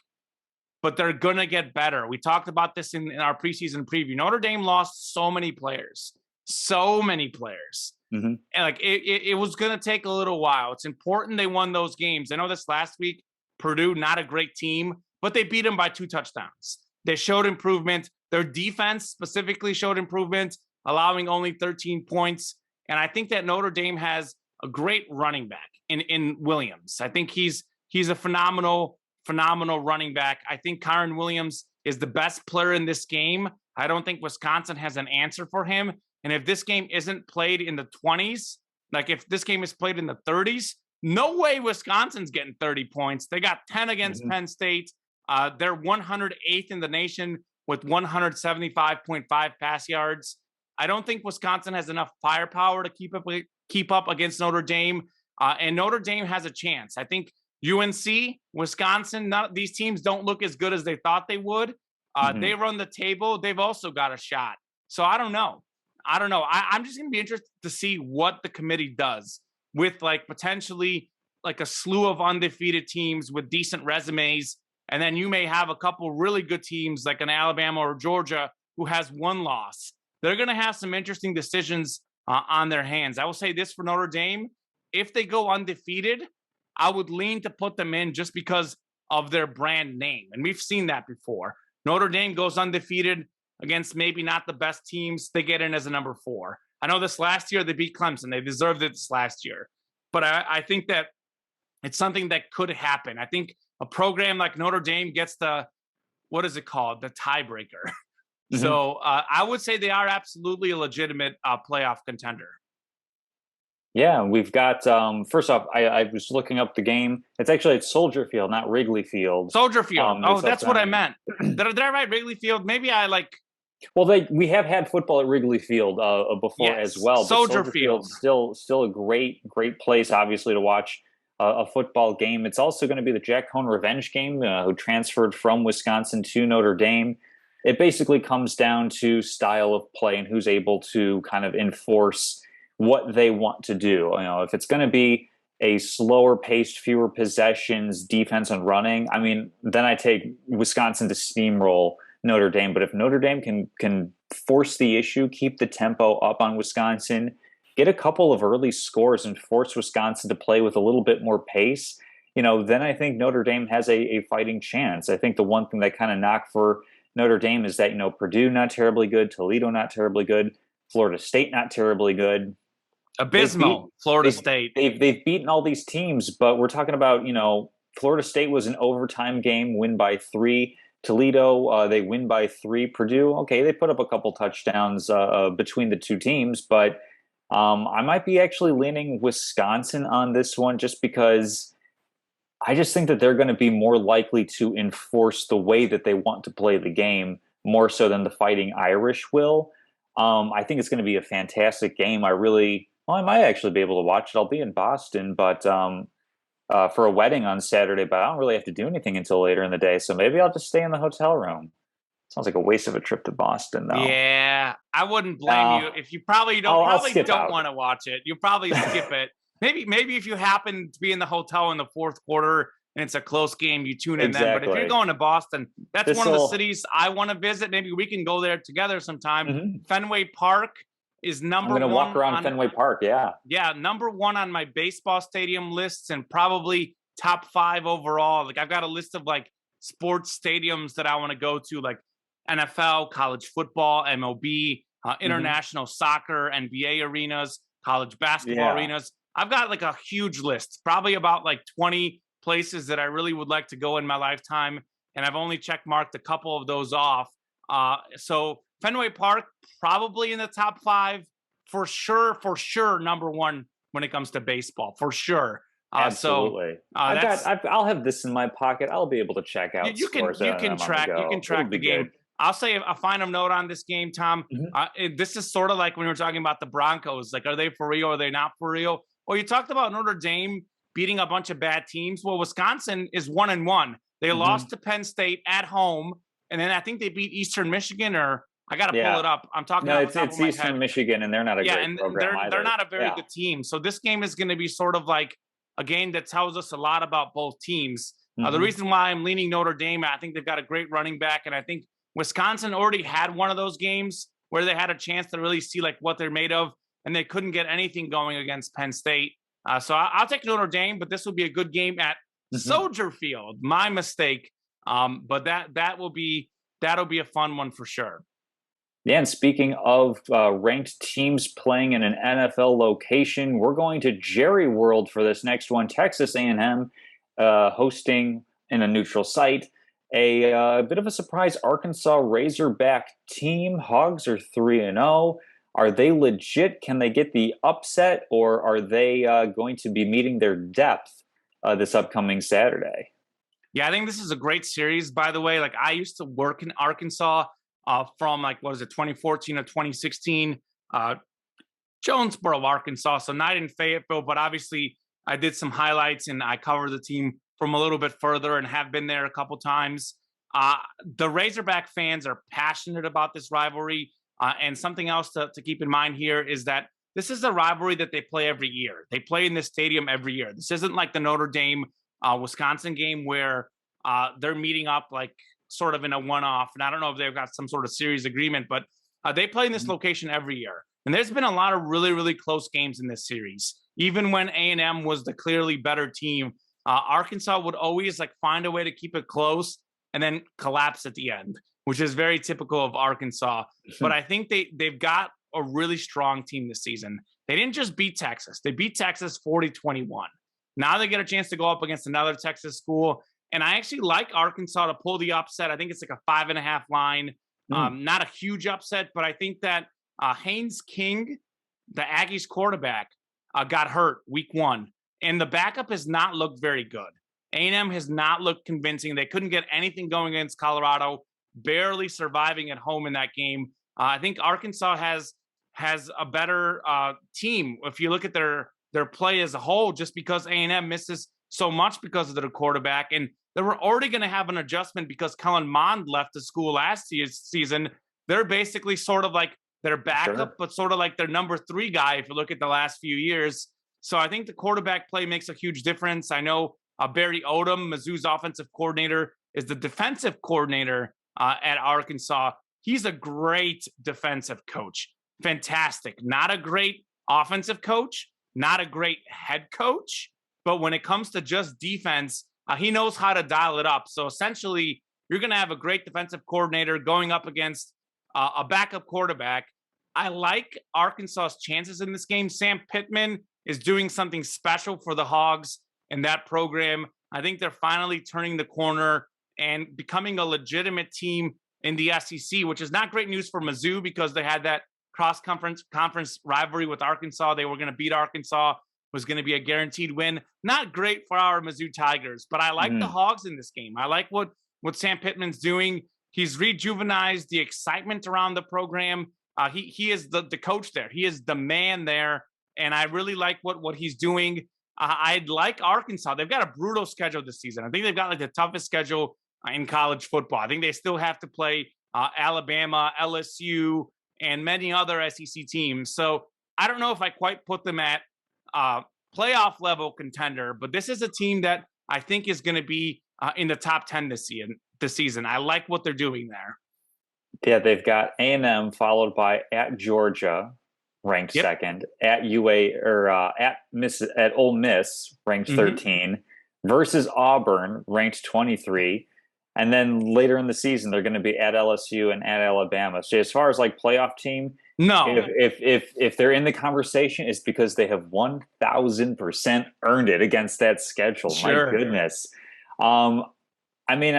But they're going to get better. We talked about this in our preseason preview. Notre Dame lost so many players, so many players. Hmm. And like it was going to take a little while. It's important they won those games. I know this last week, Purdue, not a great team, but they beat them by 2 touchdowns. They showed improvement. Their defense specifically showed improvement, allowing only 13 points. And I think that Notre Dame has a great running back in Williams. I think he's a phenomenal running back. I think Kyron Williams is the best player in this game. I don't think Wisconsin has an answer for him. And if this game isn't played in the 20s, like if this game is played in the 30s, no way Wisconsin's getting 30 points. They got 10 against Hmm. Penn State. They're 108th in the nation with 175.5 pass yards. I don't think Wisconsin has enough firepower to keep up against Notre Dame, and Notre Dame has a chance. I think UNC, Wisconsin, these teams don't look as good as they thought they would. Hmm. They run the table. They've also got a shot. So I don't know. I'm just going to be interested to see what the committee does with like potentially like a slew of undefeated teams with decent resumes. And then you may have a couple really good teams like an Alabama or Georgia who has one loss. They're going to have some interesting decisions on their hands. I will say this for Notre Dame. If they go undefeated, I would lean to put them in just because of their brand name. And we've seen that before. Notre Dame goes undefeated against maybe not the best teams. They get in as a number 4. I know this last year they beat Clemson. They deserved it this last year. But I think that it's something that could happen. I think a program like Notre Dame gets the, what is it called? The tiebreaker. Hmm. So I would say they are absolutely a legitimate playoff contender. Yeah, we've got first off, I was looking up the game. It's actually at Soldier Field, not Wrigley Field. Soldier Field. Oh, It's up that's what I down. meant. Did I write Wrigley Field? Maybe I like, Well, we have had football at Wrigley Field before as yes, well, but Soldier Soldier Field. Field's still a great place, obviously, to watch a football game. It's also going to be the Jack Cohn revenge game, who transferred from Wisconsin to Notre Dame. It basically comes down to style of play and who's able to kind of enforce what they want to do. You know, if it's going to be a slower paced, fewer possessions defense and running, I mean, then I take Wisconsin to steamroll Notre Dame. But if Notre Dame can force the issue, keep the tempo up on Wisconsin, get a couple of early scores, and force Wisconsin to play with a little bit more pace, then I think Notre Dame has a fighting chance. I think the one thing that kind of knocked for Notre Dame is that Purdue not terribly good, Toledo not terribly good, Florida State not terribly good. They've beat Abysmal Florida they've State. they've beaten all these teams, but we're talking about Florida State was an overtime game, win by 3. Toledo, they win by 3. Purdue, okay, they put up a couple touchdowns between the two teams, but I might be actually leaning Wisconsin on this one just because I just think that they're going to be more likely to enforce the way that they want to play the game more so than the Fighting Irish will. I think it's going to be a fantastic game. I might actually be able to watch it. I'll be in Boston, but for a wedding on Saturday, but I don't really have to do anything until later in the day. So maybe I'll just stay in the hotel room. Sounds like a waste of a trip to Boston, though. Yeah, I wouldn't blame you if you I'll skip don't out. want to watch it. You probably skip it. Maybe if you happen to be in the hotel in the fourth quarter and it's a close game, you tune in then. But if you're Exactly. going to Boston, that's one of the This'll. cities I want to visit. Maybe we can go there together sometime. Mhm. Fenway Park is I'm number going to walk one around on Fenway Park. Yeah. number one on my baseball stadium lists and probably top 5 overall. Like I've got a list of like sports stadiums that I want to go to, like NFL, college football, MLB, Hmm. international soccer, NBA arenas, college basketball Yeah. arenas. I've got like a huge list, probably about like 20 places that I really would like to go in my lifetime. And I've only check marked a couple of those off. So Fenway Park, probably in the top 5 for sure, number one when it comes to baseball, for sure. Absolutely. That's I'll have this in my pocket. I'll be able to check out scores you as can I'm on the go. It'll track the be game. good. I'll say a final note on this game, Tom. Mhm. This is sort of like when we were talking about the Broncos. Like, are they for real? Or are they not for real? Well, you talked about Notre Dame beating a bunch of bad teams. Well, Wisconsin is 1-1. They lost Mhm. to Penn State at home, and then I think they beat Eastern Michigan. Or I got to pull it Yeah. up. I'm talking No, off the top of it's my Eastern head. Michigan, and they're not a Yeah, great and program they're either. not a very Yeah. good team. So this game is going to be sort of like a game that tells us a lot about both teams. The Hmm. reason why I'm leaning Notre Dame, I think they've got a great running back, and I think Wisconsin already had one of those games where they had a chance to really see like what they're made of, and they couldn't get anything going against Penn State. So I'll take Notre Dame, but this will be a good game at Hmm. Soldier Field. My mistake, but that'll be a fun one for sure. Yeah, and speaking of ranked teams playing in an NFL location, we're going to Jerry World for this next one. Texas A&M hosting in a neutral site. A bit of a surprise Arkansas Razorback team. Hogs are 3-0. Are they legit? Can they get the upset, or are they going to be meeting their depth this upcoming Saturday? Yeah, I think this is a great series, by the way. Like I used to work in Arkansas from like what is it, 2014 to 2016, uh, Jonesboro, Arkansas. So not in Fayetteville, but obviously I did some highlights and I covered the team from a little bit further and have been there a couple times. Uh, the Razorback fans are passionate about this rivalry. And something else to keep in mind here is that this is a rivalry that they play every year. They play in this stadium every year. This isn't like the Notre Dame Wisconsin game where they're meeting up like sort of in a one-off. And I don't know if they've got some sort of series agreement, but they play in this location every year. And there's been a lot of really, really close games in this series. Even when A&M was the clearly better team, Arkansas would always like find a way to keep it close and then collapse at the end, which is very typical of Arkansas. But I think they've got a really strong team this season. They didn't just beat Texas. They beat Texas 40-21. Now they get a chance to go up against another Texas school. And I actually like Arkansas to pull the upset. I think it's like a 5.5 line. Mm. Not a huge upset, but I think that Haynes King, the Aggies quarterback, got hurt week 1. And the backup has not looked very good. A&M has not looked convincing. They couldn't get anything going against Colorado, barely surviving at home in that game. I think Arkansas has a better team if you look at their play as a whole, just because A&M misses so much because of their quarterback. And they were already going to have an adjustment because Kellen Mond left the school last season. They're basically sort of like their backup, Sure. but sort of like their number 3 guy if you look at the last few years. So I think the quarterback play makes a huge difference. I know Barry Odom, Mizzou's offensive coordinator, is the defensive coordinator at Arkansas. He's a great defensive coach. Fantastic. Not a great offensive coach, not a great head coach, but when it comes to just defense, he knows how to dial it up. So essentially, you're going to have a great defensive coordinator going up against a backup quarterback. I like Arkansas's chances in this game. Sam Pittman is doing something special for the Hogs in that program. I think they're finally turning the corner and becoming a legitimate team in the SEC, which is not great news for Mizzou because they had that conference rivalry with Arkansas. They were going to beat Arkansas. Was going to be a guaranteed win. Not great for our Mizzou Tigers, but I like the Hogs in this game. I like what Sam Pittman's doing. He's rejuvenized the excitement around the program. He is the coach there. He is the man there, and I really like what he's doing. I'd like Arkansas. They've got a brutal schedule this season. I think they've got like the toughest schedule in college football. I think they still have to play Alabama, LSU, and many other SEC teams. So I don't know if I quite put them at playoff level contender, but this is a team that I think is going to be in the top 10 this season. I like what they're doing there. Yeah, they've got A&M followed by at Georgia, ranked second, at UA or at Ole Miss, ranked 13, versus Auburn, ranked 23. And then later in the season, they're going to be at LSU and at Alabama. So as far as like playoff team, no, if they're in the conversation, it's because they have 1,000% earned it against that schedule. Sure. My goodness. I mean,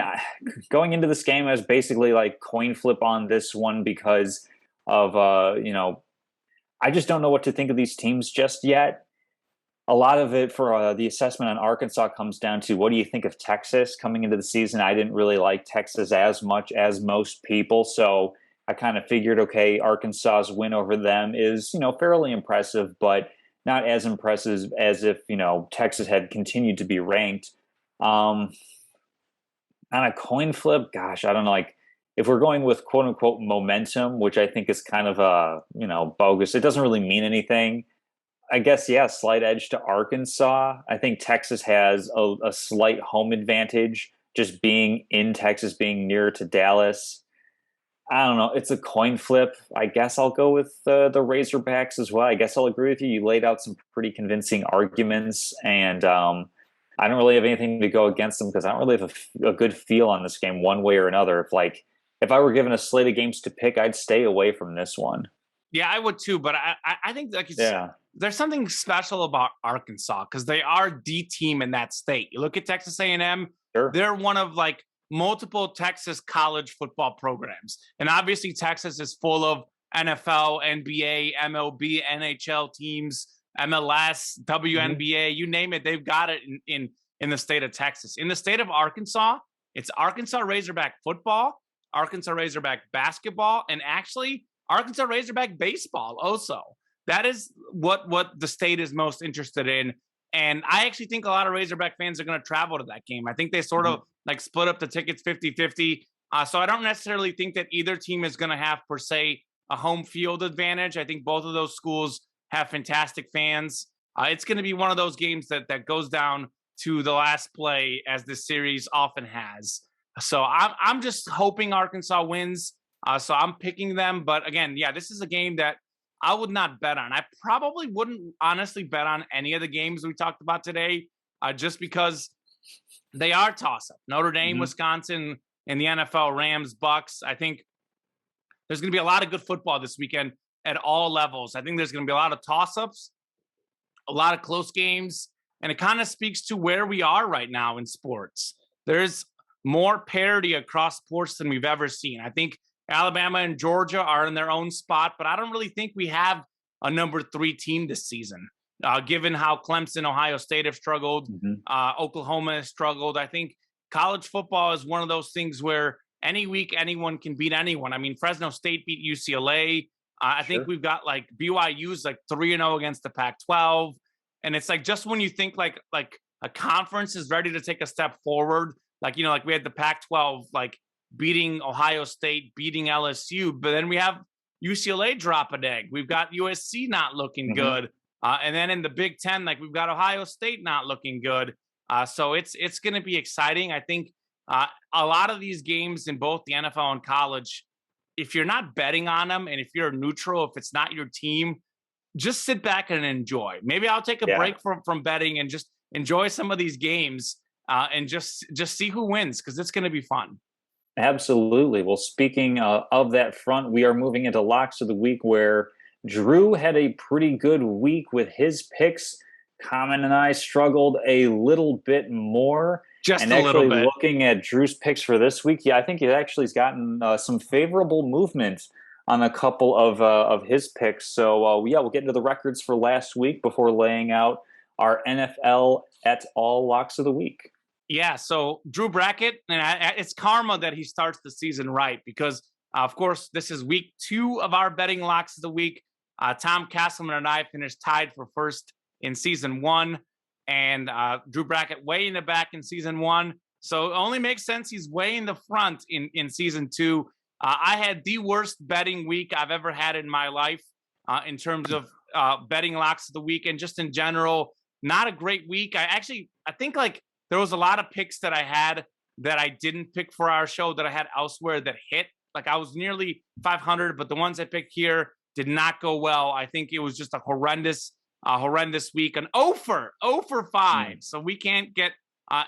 going into this game, I was basically like coin flip on this one because of I just don't know what to think of these teams just yet. A lot of it for the assessment on Arkansas comes down to what do you think of Texas coming into the season? I didn't really like Texas as much as most people, so I kind of figured, okay, Arkansas's win over them is, fairly impressive, but not as impressive as if, Texas had continued to be ranked. On a coin flip, gosh, I don't know, like if we're going with quote unquote momentum, which I think is kind of bogus, it doesn't really mean anything. I guess, yeah, slight edge to Arkansas. I think Texas has a slight home advantage, just being in Texas, being nearer to Dallas. I don't know. It's a coin flip. I guess I'll go with the Razorbacks as well. I guess I'll agree with you. You laid out some pretty convincing arguments, and I don't really have anything to go against them because I don't really have a good feel on this game one way or another. If I were given a slate of games to pick, I'd stay away from this one. Yeah, I would too. But I think there's something special about Arkansas because they are the team in that state. You look at Texas A&M, sure. They're one of like multiple Texas college football programs. And obviously Texas is full of NFL, NBA, MLB, NHL teams, MLS, WNBA, you name it. They've got it in the state of Texas. In the state of Arkansas, it's Arkansas Razorback football, Arkansas Razorback basketball, and actually Arkansas Razorback baseball also. That is what the state is most interested in. And I actually think a lot of Razorback fans are going to travel to that game. I think they sort of like split up the tickets 50-50. So I don't necessarily think that either team is going to have, per se, a home field advantage. I think both of those schools have fantastic fans. It's going to be one of those games that goes down to the last play, as this series often has. So I'm just hoping Arkansas wins. So I'm picking them. But again, yeah, this is a game that I would not bet on. I probably wouldn't honestly bet on any of the games we talked about today, just because they are toss-up. Notre Dame, Wisconsin, and the NFL, Rams, Bucks. I think there's going to be a lot of good football this weekend at all levels. I think there's going to be a lot of toss-ups, a lot of close games, and it kind of speaks to where we are right now in sports. There's more parity across sports than we've ever seen. I think Alabama and Georgia are in their own spot, but I don't really think we have a number 3 team this season, given how Clemson, Ohio State have struggled, Oklahoma has struggled. I think college football is one of those things where any week anyone can beat anyone. I mean, Fresno State beat UCLA. I think we've got like BYU's like 3-0 against the Pac-12. And it's like, just when you think like a conference is ready to take a step forward, like we had the Pac-12, like beating Ohio State, beating LSU, but then we have UCLA drop an egg. We've got USC not looking good. And then in the Big Ten, like we've got Ohio State not looking good. So it's going to be exciting. I think a lot of these games in both the NFL and college, if you're not betting on them and if you're neutral, if it's not your team, just sit back and enjoy. Maybe I'll take a break from betting and just enjoy some of these games and just see who wins, because it's going to be fun. Absolutely. Well, speaking of that front, we are moving into locks of the week, where Drew had a pretty good week with his picks. Common and I struggled a little bit more. Just a little bit. Looking at Drew's picks for this week, I think he actually has gotten some favorable movement on a couple of his picks. So yeah, we'll get into the records for last week before laying out our NFL et al. Locks of the week. Yeah, so Drew Brackett, and it's karma that he starts the season right because, of course, this is week 2 of our betting locks of the week. Tom Castleman and I finished tied for first in season 1, and Drew Brackett way in the back in season 1. So it only makes sense he's way in the front in season 2. I had the worst betting week I've ever had in my life in terms of betting locks of the week, and just in general, not a great week. I think like there was a lot of picks that I had that I didn't pick for our show that I had elsewhere that hit. Like I was nearly 500, but the ones I picked here did not go well. I think it was just a horrendous week. An 0 for 5. So we can't get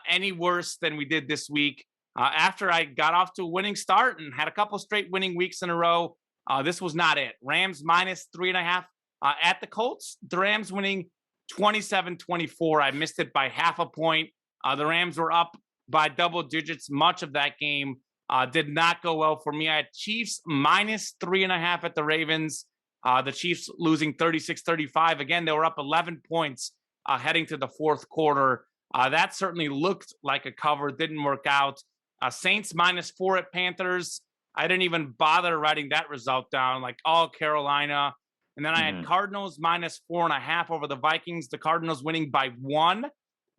any worse than we did this week. After I got off to a winning start and had a couple straight winning weeks in a row, this was not it. Rams minus 3.5 at the Colts. The Rams winning 27-24. I missed it by half a point. The Rams were up by double digits much of that game. Did not go well for me. I had Chiefs minus 3.5 at the Ravens. The Chiefs losing 36-35. Again, they were up 11 points heading to the fourth quarter. That certainly looked like a cover. Didn't work out. Saints minus 4 at Panthers. I didn't even bother writing that result down, like all Carolina. And then I had Cardinals minus 4.5 over the Vikings. The Cardinals winning by 1.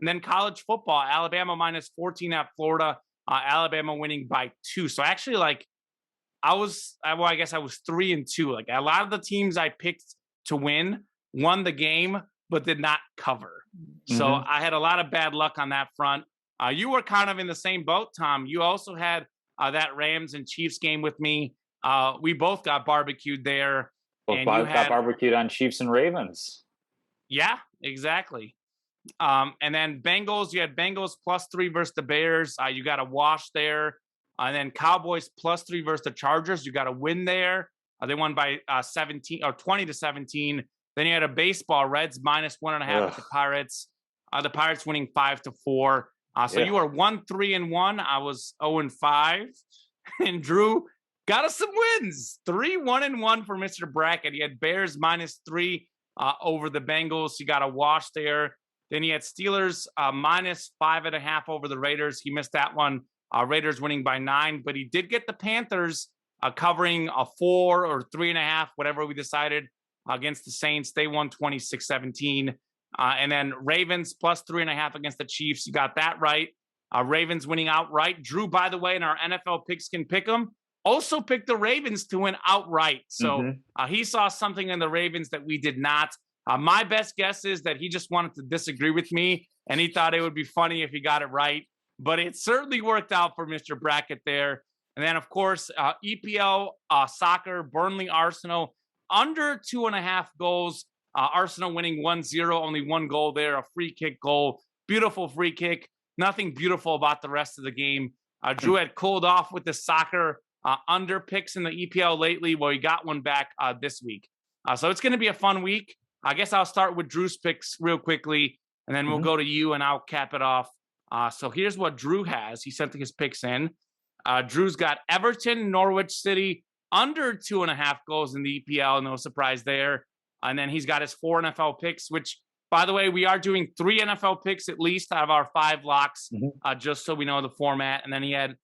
And then college football, Alabama minus 14 at Florida. Alabama winning by 2. So actually, like, I guess I was 3-2. Like a lot of the teams I picked to win won the game, but did not cover. So I had a lot of bad luck on that front. You were kind of in the same boat, Tom. You also had that Rams and Chiefs game with me. We both got barbecued there. Both got barbecued on Chiefs and Ravens. Yeah, exactly. And then Bengals, you had Bengals +3 versus the Bears. You got a wash there. And then Cowboys +3 versus the Chargers. You got a win there. They won by 20-17. Then you had a baseball, Reds minus 1.5 at the Pirates. The Pirates winning 5-4. So you are 1-3-1. I was 0-5. And Drew got us some wins. 3-1-1 for Mr. Brackett. He had Bears -3 over the Bengals. You got a wash there. Then he had Steelers minus 5.5 over the Raiders. He missed that one. Raiders winning by 9, but he did get the Panthers covering a 4 or 3.5, whatever we decided, against the Saints. They won 26-17. And then Ravens +3.5 against the Chiefs. You got that right. Ravens winning outright. Drew, by the way, in our NFL picks can pick them, also picked the Ravens to win outright. So he saw something in the Ravens that we did not. My best guess is that he just wanted to disagree with me, and he thought it would be funny if he got it right. But it certainly worked out for Mr. Brackett there. And then, of course, EPL soccer, Burnley Arsenal, under 2.5 goals. Arsenal winning 1-0, only 1 goal there, a free kick goal. Beautiful free kick. Nothing beautiful about the rest of the game. Drew had cooled off with the soccer under picks in the EPL lately. Well, he got one back this week. So it's going to be a fun week. I guess I'll start with Drew's picks real quickly, and then we'll go to you, and I'll cap it off. So here's what Drew has. He sent his picks in. Drew's got Everton, Norwich City, under 2.5 goals in the EPL. No surprise there. And then he's got his 4 NFL picks, which, by the way, we are doing 3 NFL picks at least out of our 5 locks, just so we know the format. And then he had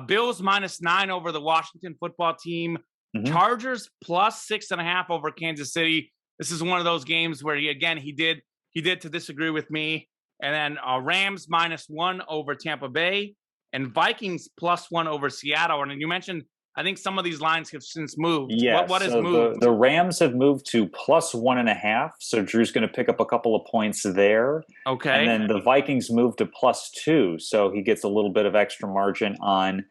Bills -9 over the Washington football team. Chargers +6.5 over Kansas City. This is one of those games where he did to disagree with me. And then Rams -1 over Tampa Bay, and Vikings +1 over Seattle. And you mentioned, I think some of these lines have since moved. Yeah, what has so moved? The Rams have moved to +1.5. So Drew's going to pick up a couple of points there. Okay. And then the Vikings moved to +2. So he gets a little bit of extra margin on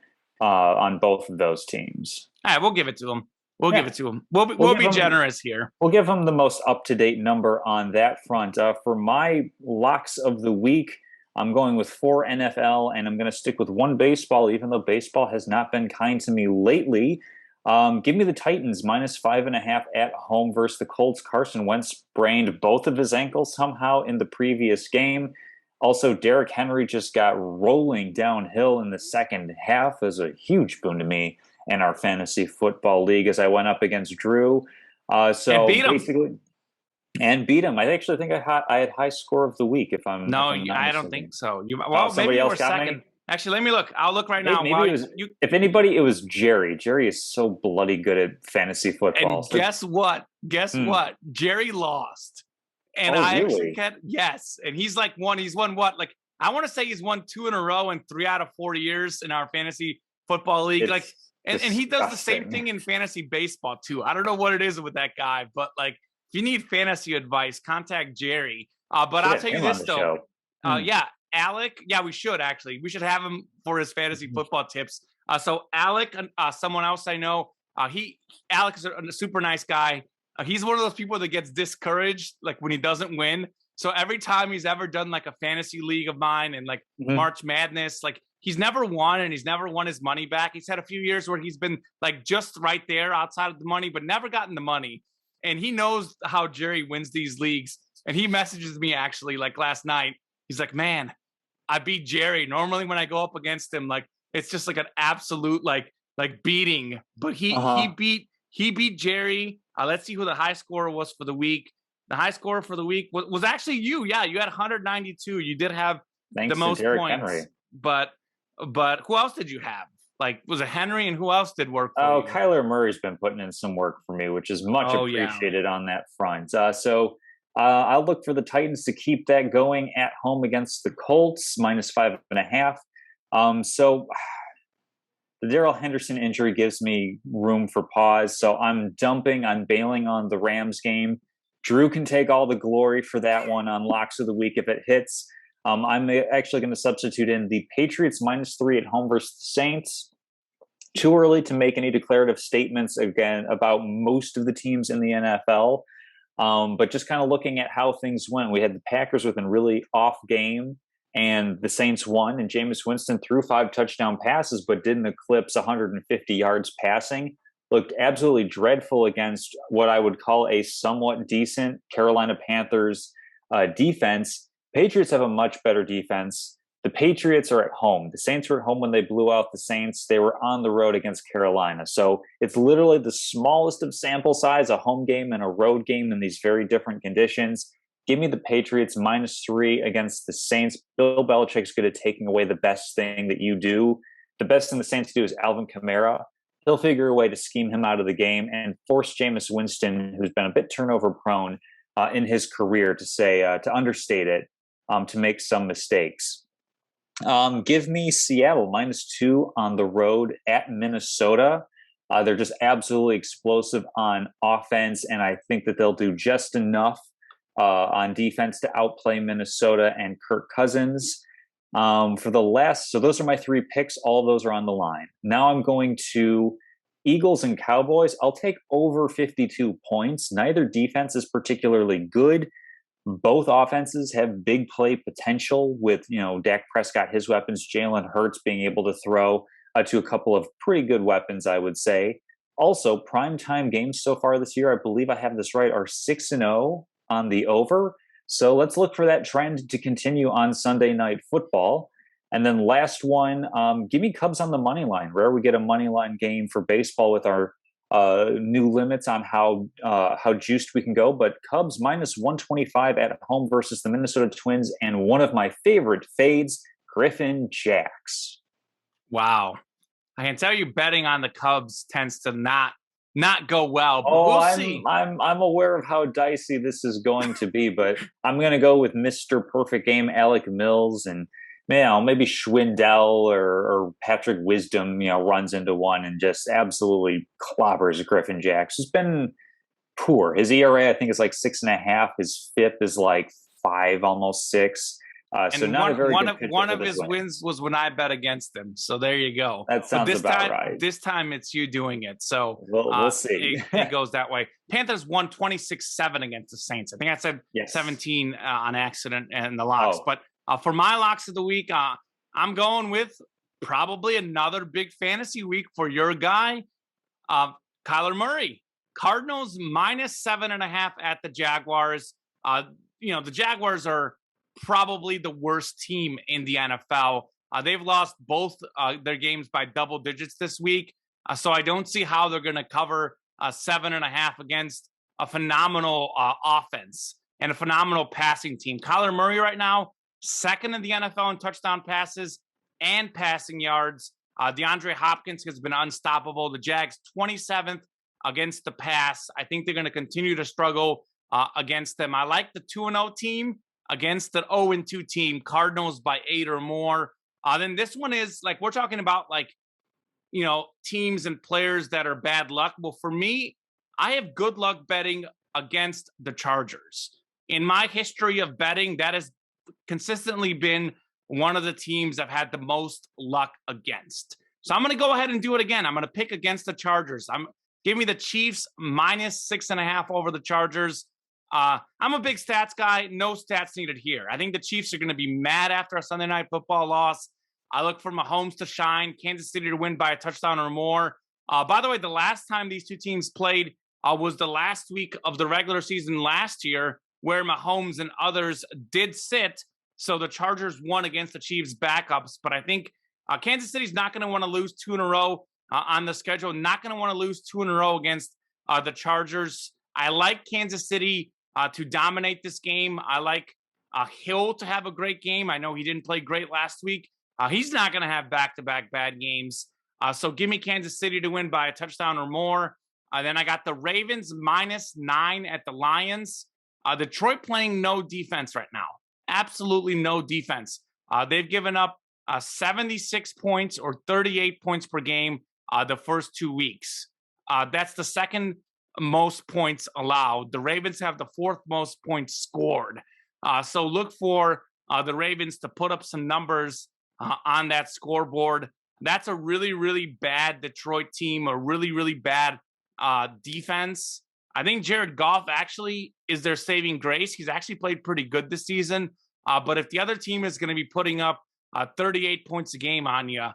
both of those teams. All right, we'll give it to him. We'll give it to him. We'll be generous here. We'll give him the most up-to-date number on that front. For my locks of the week, I'm going with 4 NFL, and I'm going to stick with 1 baseball, even though baseball has not been kind to me lately. Give me the Titans -5.5 at home versus the Colts. Carson Wentz sprained both of his ankles somehow in the previous game. Also, Derrick Henry just got rolling downhill in the second half. It was a huge boon to me. in our fantasy football league as I went up against Drew. And So beat him. basically, and beat him. I actually think I had high score of the week if No, I'm not I don't mistaken. think so. You Oh, well, maybe somebody you else were got second. me. Actually, let me look. I'll look right Maybe, now. maybe While it was. you If anybody, it was Jerry. Jerry is so bloody good at fantasy football. and So, guess what? Guess hmm. what? Jerry lost. And Oh, I actually really? can yes. And he's won what? Like I want to say he's won 2 in a row in 3 out of 4 years in our fantasy football league. Like It's and he does the same disgusting. thing in fantasy baseball too. I don't know what it is with that guy, but like if you need fantasy advice, contact Jerry. But Should I'll have tell you him on this the though. show. Hmm. Yeah, Alec. Yeah, we should actually. We should have him for his fantasy football tips. So Alec, someone else I know, he Alec is a super nice guy. He's one of those people that gets discouraged like when he doesn't win. So every time he's ever done like a fantasy league of mine and like Hmm. March Madness, like he's never won and he's never won his money back. He's had a few years where he's been like just right there outside of the money, but never gotten the money. And he knows how Jerry wins these leagues. And he messages me actually like last night. He's like, man, I beat Jerry. Normally when I go up against him, like it's just like an absolute like beating. But Uh-huh. he beat Jerry. Let's see who the high scorer was for the week. The high scorer for the week was actually you. Yeah, you had 192. You did have the Thanks to most Derrick points, Henry. but who else did you have? Like, was it Henry and who else did work for Oh, you? Kyler Murray's been putting in some work for me, which is much Oh yeah, appreciated on that front. I'll look for the Titans to keep that going at home against the Colts, -5.5. So the Darrell Henderson injury gives me room for pause. So I'm bailing on the Rams game. Drew can take all the glory for that one on locks of the week if it hits. I'm actually going to substitute in the Patriots -3 at home versus the Saints. Too early to make any declarative statements again about most of the teams in the NFL. But just kind of looking at how things went, we had the Packers with a really off game, and the Saints won. And Jameis Winston threw 5 touchdown passes, but didn't eclipse 150 yards passing. Looked absolutely dreadful against what I would call a somewhat decent Carolina Panthers defense. Patriots have a much better defense. The Patriots are at home. The Saints were at home when they blew out the Saints. They were on the road against Carolina. So it's literally the smallest of sample size, a home game and a road game in these very different conditions. Give me the Patriots -3 against the Saints. Bill Belichick's good at taking away the best thing that you do. The best thing the Saints do is Alvin Kamara. He'll figure a way to scheme him out of the game and force Jameis Winston, who's been a bit turnover prone in his career, to understate it, to make some mistakes. Give me Seattle -2 on the road at Minnesota. They're just absolutely explosive on offense, and I think that they'll do just enough on defense to outplay Minnesota and Kirk Cousins. So those are my 3 picks. All of those are on the line. Now I'm going to Eagles and Cowboys. I'll take over 52 points. Neither defense is particularly good. Both offenses have big play potential with, Dak Prescott, his weapons, Jalen Hurts being able to throw to a couple of pretty good weapons, I would say. Also, primetime games so far this year, I believe I have this right, are 6-0 on the over. So let's look for that trend to continue on Sunday Night Football. And then last one, give me Cubs on the money line. Rare we get a money line game for baseball with our new limits on how juiced we can go, but Cubs -125 at home versus the Minnesota Twins, and one of my favorite fades, Griffin Jax. wow. I can tell you betting on the Cubs tends to not go well, but Oh, we'll I'm see. I'm aware of how dicey this is going to be, but I'm going to go with Mr. Perfect Game, Alec Mills, and maybe Schwindel or Patrick Wisdom, runs into one and just absolutely clobbers Griffin Jax. It's been poor. His ERA, I think, is like 6.5. His FIP is like 5, almost 6. So And not a very good pitcher one for of this his win. wins was when I bet against him. So there you go. That But sounds about right. this time it's you doing it. So We'll see. it goes that way. Panthers won 26-7 against the Saints. I think I said Yes. 17 on accident and the locks. Oh. But for my locks of the week, I'm going with probably another big fantasy week for your guy, Kyler Murray. Cardinals -7.5 at the Jaguars. The Jaguars are probably the worst team in the NFL. They've lost both their games by double digits this week. So I don't see how they're going to cover 7.5 against a phenomenal offense and a phenomenal passing team. Kyler Murray right now, second in the NFL in touchdown passes and passing yards. DeAndre Hopkins has been unstoppable. The Jags 27th against the pass. I think they're going to continue to struggle against them. I like the 2-0 team against the 0-2 team, Cardinals by 8 or more. Then this one is like, we're talking about like, you know, teams and players that are bad luck. Well, for me, I have good luck betting against the Chargers. In my history of betting, that has consistently been one of the teams I've had the most luck against. So I'm going to go ahead and do it again. I'm going to pick against the Chargers. Give me the Chiefs minus 6.5 over the Chargers. I'm a big stats guy. No stats needed here. I think the Chiefs are going to be mad after a Sunday Night Football loss. I look for Mahomes to shine, Kansas City to win by a touchdown or more. By the way, the last time these two teams played was the last week of the regular season last year, where Mahomes and others did sit. So the Chargers won against the Chiefs backups. But I think Kansas City's not going to want to lose 2 in a row on the schedule. Not going to want to lose 2 in a row against the Chargers. I like Kansas City to dominate this game. I like Hill to have a great game. I know he didn't play great last week. He's not going to have back-to-back bad games. So give me Kansas City to win by a touchdown or more. Then I got the Ravens minus 9 at the Lions. Detroit playing no defense right now. Absolutely no defense. They've given up 76 points or 38 points per game the first 2 weeks. That's the second most points allowed. The Ravens have the fourth most points scored. So look for the Ravens to put up some numbers on that scoreboard. That's a really, really bad Detroit team, a really, really bad defense. I think Jared Goff actually is their saving grace. He's actually played pretty good this season. But if the other team is going to be putting up 38 points a game on you,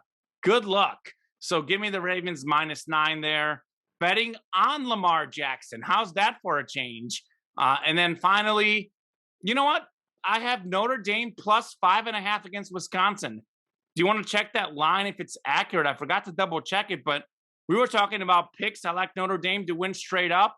good luck. So give me the Ravens minus 9 there. Betting on Lamar Jackson. How's that for a change? And then finally, you know what? I have Notre Dame plus 5.5 against Wisconsin. Do you want to check that line if it's accurate? I forgot to double check it, but we were talking about picks. I like Notre Dame to win straight up.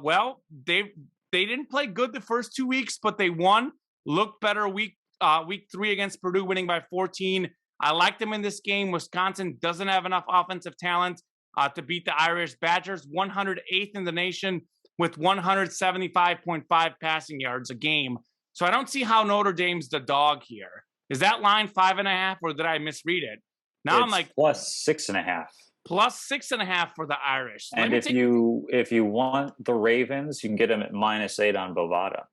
Well, they didn't play good the first 2 weeks, but they won. Looked better week 3 against Purdue, winning by 14. I like them in this game. Wisconsin doesn't have enough offensive talent to beat the Irish Badgers, 108th in the nation with 175.5 passing yards a game. So I don't see how Notre Dame's the dog here. Is that line 5.5, or did I misread it? Now I'm like plus 6.5. Plus 6.5 for the Irish. And if you want the Ravens, you can get them at minus 8 on Bovada.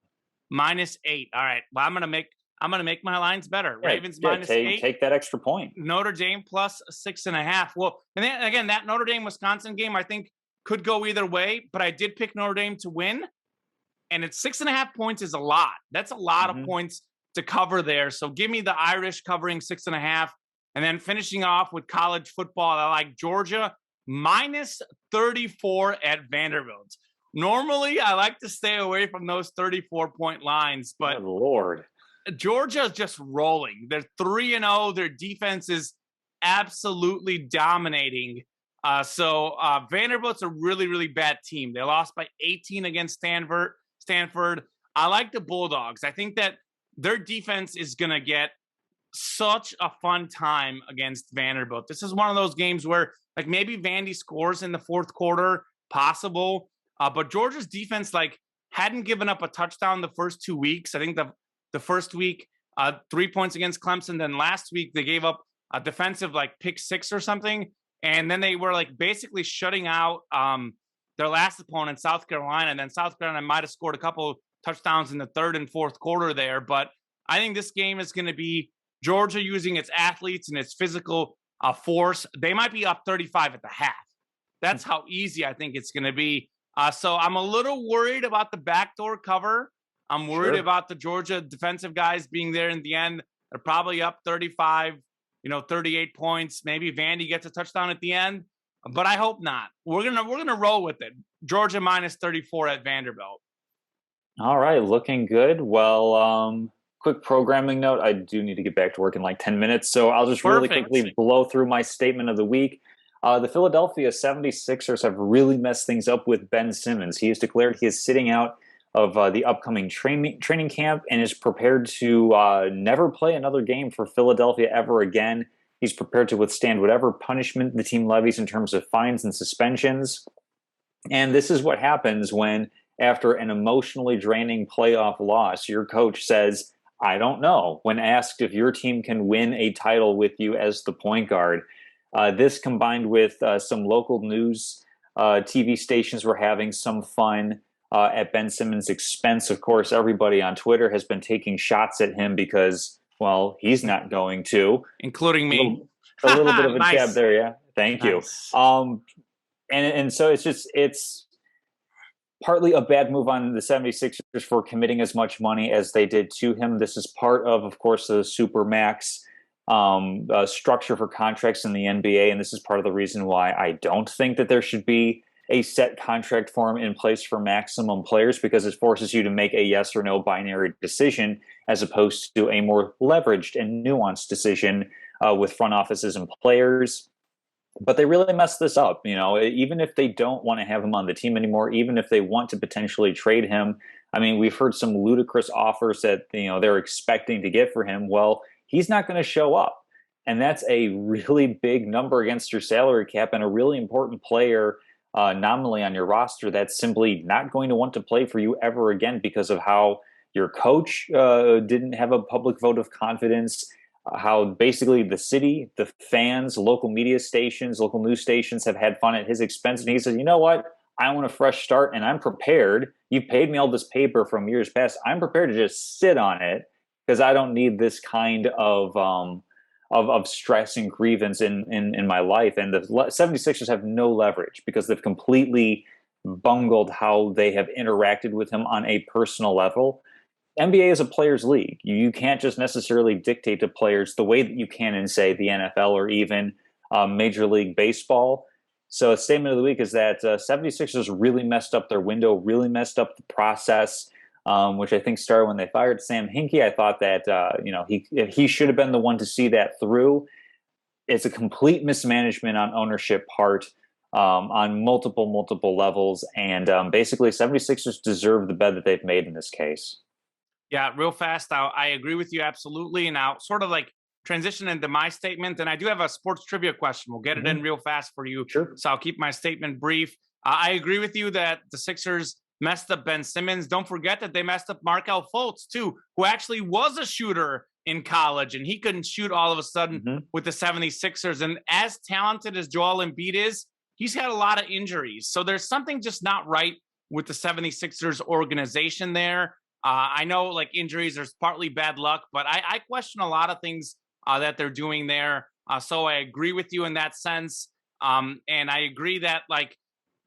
Minus 8. All right. Well, I'm gonna make my lines better. Yeah, Ravens minus 8. Take that extra point. Notre Dame plus 6.5. Well, and then again, that Notre Dame Wisconsin game I think could go either way, but I did pick Notre Dame to win, and it's 6.5 points is a lot. That's a lot of points to cover there. So give me the Irish covering 6.5, and then finishing off with college football. I like Georgia minus 34 at Vanderbilt. Normally, I like to stay away from those 34-point lines, but oh, Lord, Georgia is just rolling. They're 3-0. Their defense is absolutely dominating. So Vanderbilt's a really, really bad team. They lost by 18 against Stanford. I like the Bulldogs. I think that their defense is going to get such a fun time against Vanderbilt. This is one of those games where, like, maybe Vandy scores in the fourth quarter, possible. But Georgia's defense, like, hadn't given up a touchdown the first 2 weeks. I think the first week, 3 points against Clemson. Then last week, they gave up a defensive, like, pick 6 or something. And then they were, like, basically shutting out their last opponent, South Carolina. And then South Carolina might have scored a couple touchdowns in the third and fourth quarter there. But I think this game is going to be Georgia using its athletes and its physical force. They might be up 35 at the half. That's how easy I think it's going to be. So I'm a little worried about the backdoor cover. I'm worried about the Georgia defensive guys being there in the end. They're probably up 35, 38 points. Maybe Vandy gets a touchdown at the end, but I hope not. We're gonna roll with it. Georgia minus 34 at Vanderbilt. All right, looking good. Well, quick programming note. I do need to get back to work in like 10 minutes, so I'll just really quickly blow through my statement of the week. The Philadelphia 76ers have really messed things up with Ben Simmons. He has declared he is sitting out of the upcoming training camp and is prepared to never play another game for Philadelphia ever again. He's prepared to withstand whatever punishment the team levies in terms of fines and suspensions. And this is what happens when, after an emotionally draining playoff loss, your coach says, I don't know, when asked if your team can win a title with you as the point guard. This combined with some local news TV stations were having some fun at Ben Simmons' expense. Of course, everybody on Twitter has been taking shots at him because, well, he's not going to. Including me. A little bit of a Nice. jab there, yeah. Thank you. And so it's partly a bad move on the 76ers for committing as much money as they did to him. This is part of course, the Supermax structure for contracts in the NBA, and this is part of the reason why I don't think that there should be a set contract form in place for maximum players, because it forces you to make a yes or no binary decision as opposed to a more leveraged and nuanced decision with front offices and players. But they really messed this up. Even if they don't want to have him on the team anymore, even if they want to potentially trade him, I mean, we've heard some ludicrous offers that they're expecting to get for him. Well, he's not going to show up, and that's a really big number against your salary cap and a really important player nominally on your roster that's simply not going to want to play for you ever again because of how your coach didn't have a public vote of confidence. How basically the city, the fans, local media stations, local news stations have had fun at his expense. And he says, you know what? I want a fresh start, and I'm prepared. You paid me all this paper from years past. I'm prepared to just sit on it because I don't need this kind of stress and grievance in my life. And the 76ers have no leverage because they've completely bungled how they have interacted with him on a personal level. NBA is a players' league. You can't just necessarily dictate to players the way that you can in, say, the NFL or even Major League Baseball. So a statement of the week is that 76ers really messed up their window, really messed up the process, which I think started when they fired Sam Hinkie. I thought that he should have been the one to see that through. It's a complete mismanagement on ownership part on multiple levels. And basically 76ers deserve the bed that they've made in this case. Yeah, real fast. I agree with you absolutely. And I'll sort of transition into my statement. And I do have a sports trivia question. We'll get it in real fast for you. Sure. So I'll keep my statement brief. I agree with you that the Sixers messed up Ben Simmons. Don't forget that they messed up Markelle Fultz too, who actually was a shooter in college, and he couldn't shoot all of a sudden with the 76ers. And as talented as Joel Embiid is, he's had a lot of injuries. So there's something just not right with the 76ers organization there. I know injuries, there's partly bad luck, but I question a lot of things that they're doing there. So I agree with you in that sense. And I agree that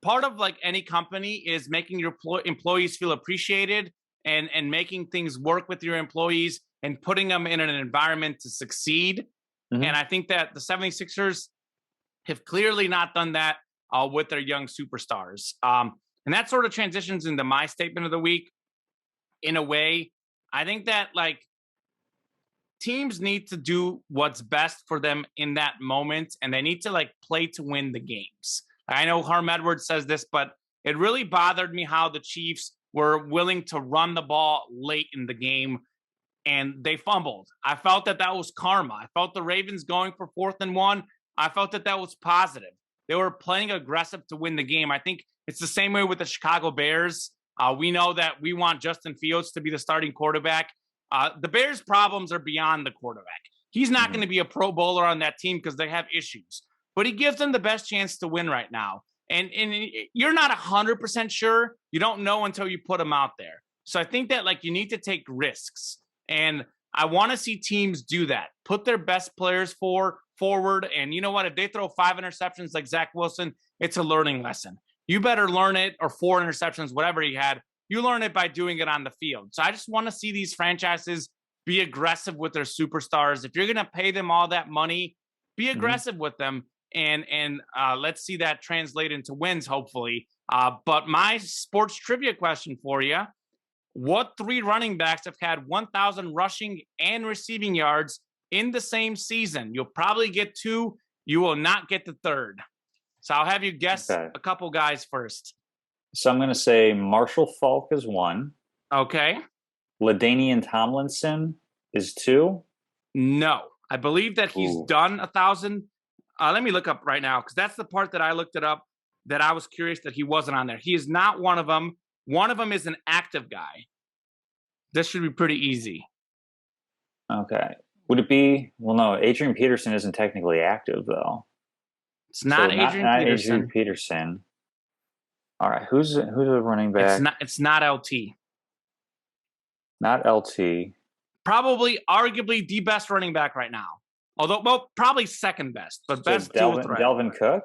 part of any company is making your employees feel appreciated and making things work with your employees and putting them in an environment to succeed. And I think that the 76ers have clearly not done that with their young superstars. And that sort of transitions into my statement of the week. In a way, I think that teams need to do what's best for them in that moment, and they need to play to win the games. I know Herm Edwards says this, but it really bothered me how the Chiefs were willing to run the ball late in the game and they fumbled. I felt that was karma. I felt the Ravens going for 4th and 1. I felt that was positive. They were playing aggressive to win the game. I think it's the same way with the Chicago Bears. We know that we want Justin Fields to be the starting quarterback. The Bears' problems are beyond the quarterback. He's not going to be a Pro Bowler on that team because they have issues. But he gives them the best chance to win right now. And you're not 100% sure. You don't know until you put him out there. So I think that you need to take risks. And I want to see teams do that. Put their best players forward. And you know what? If they throw 5 interceptions like Zach Wilson, it's a learning lesson. You better learn it, or 4 interceptions, whatever he had. You learn it by doing it on the field. So I just want to see these franchises be aggressive with their superstars. If you're going to pay them all that money, be aggressive with them. And let's see that translate into wins, hopefully. But my sports trivia question for you, what 3 running backs have had 1,000 rushing and receiving yards in the same season? You'll probably get 2. You will not get the 3rd. So I'll have you guess Okay. a couple guys first. So I'm going to say Marshall Falk is 1. Okay. LaDainian Tomlinson is 2. No, I believe that he's Ooh. done 1,000. Let me look up right now because that's the part that I looked it up that I was curious that he wasn't on there. He is not one of them. One of them is an active guy. This should be pretty easy. Okay. Would it be? Well, no. Adrian Peterson isn't technically active though. It's not So Adrian not Peterson. Adrian Peterson. All right. Who's the running back? It's not LT. Not LT. Probably, arguably, the best running back right now. Although, well, probably second best, but So best dual threat. Delvin Cook.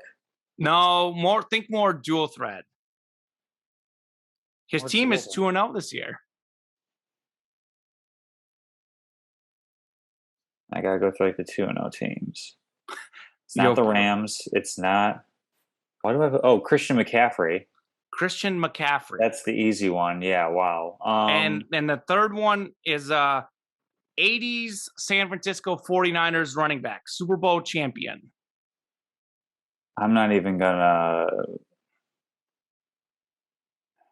No, think more dual threat. His What's team the is other 2-0 this year. I gotta go through like the 2-0 teams. It's not the Rams. It's not. Why do I have? Oh, Christian McCaffrey. Christian McCaffrey. That's the easy one. Yeah. Wow. And the third one is 80s San Francisco 49ers running back, Super Bowl champion. I'm not even gonna.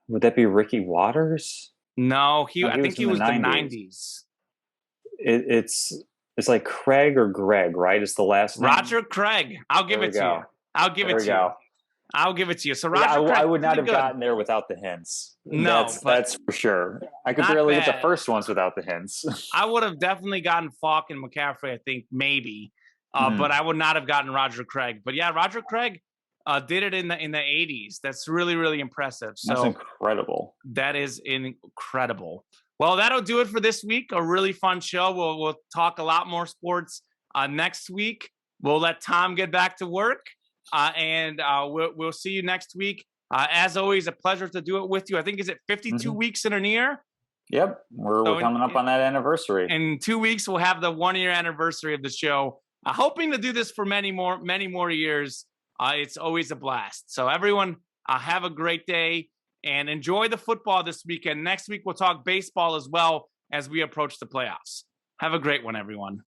Would that be Ricky Waters? No, I think he was the 90s. It's like Craig or Greg, right? It's the last name. Roger Craig. I'll give it to you. I'll give it to you. I'll give it to you. So Roger Craig, I would not have gotten there without the hints. No, that's for sure. I could barely get the first ones without the hints. I would have definitely gotten Falk and McCaffrey, I think, maybe. But I would not have gotten Roger Craig. But yeah, Roger Craig did it in the 80s. That's really, really impressive. So that's incredible. That is incredible. Well, that'll do it for this week. A really fun show. We'll talk a lot more sports next week. We'll let Tom get back to work, and we'll see you next week. As always, a pleasure to do it with you. I think is it 52 weeks in a year? Yep, we're coming up on that anniversary. In 2 weeks, we'll have the 1-year anniversary of the show. Hoping to do this for many more years. It's always a blast. So everyone, have a great day. And enjoy the football this weekend. Next week, we'll talk baseball as well as we approach the playoffs. Have a great one, everyone.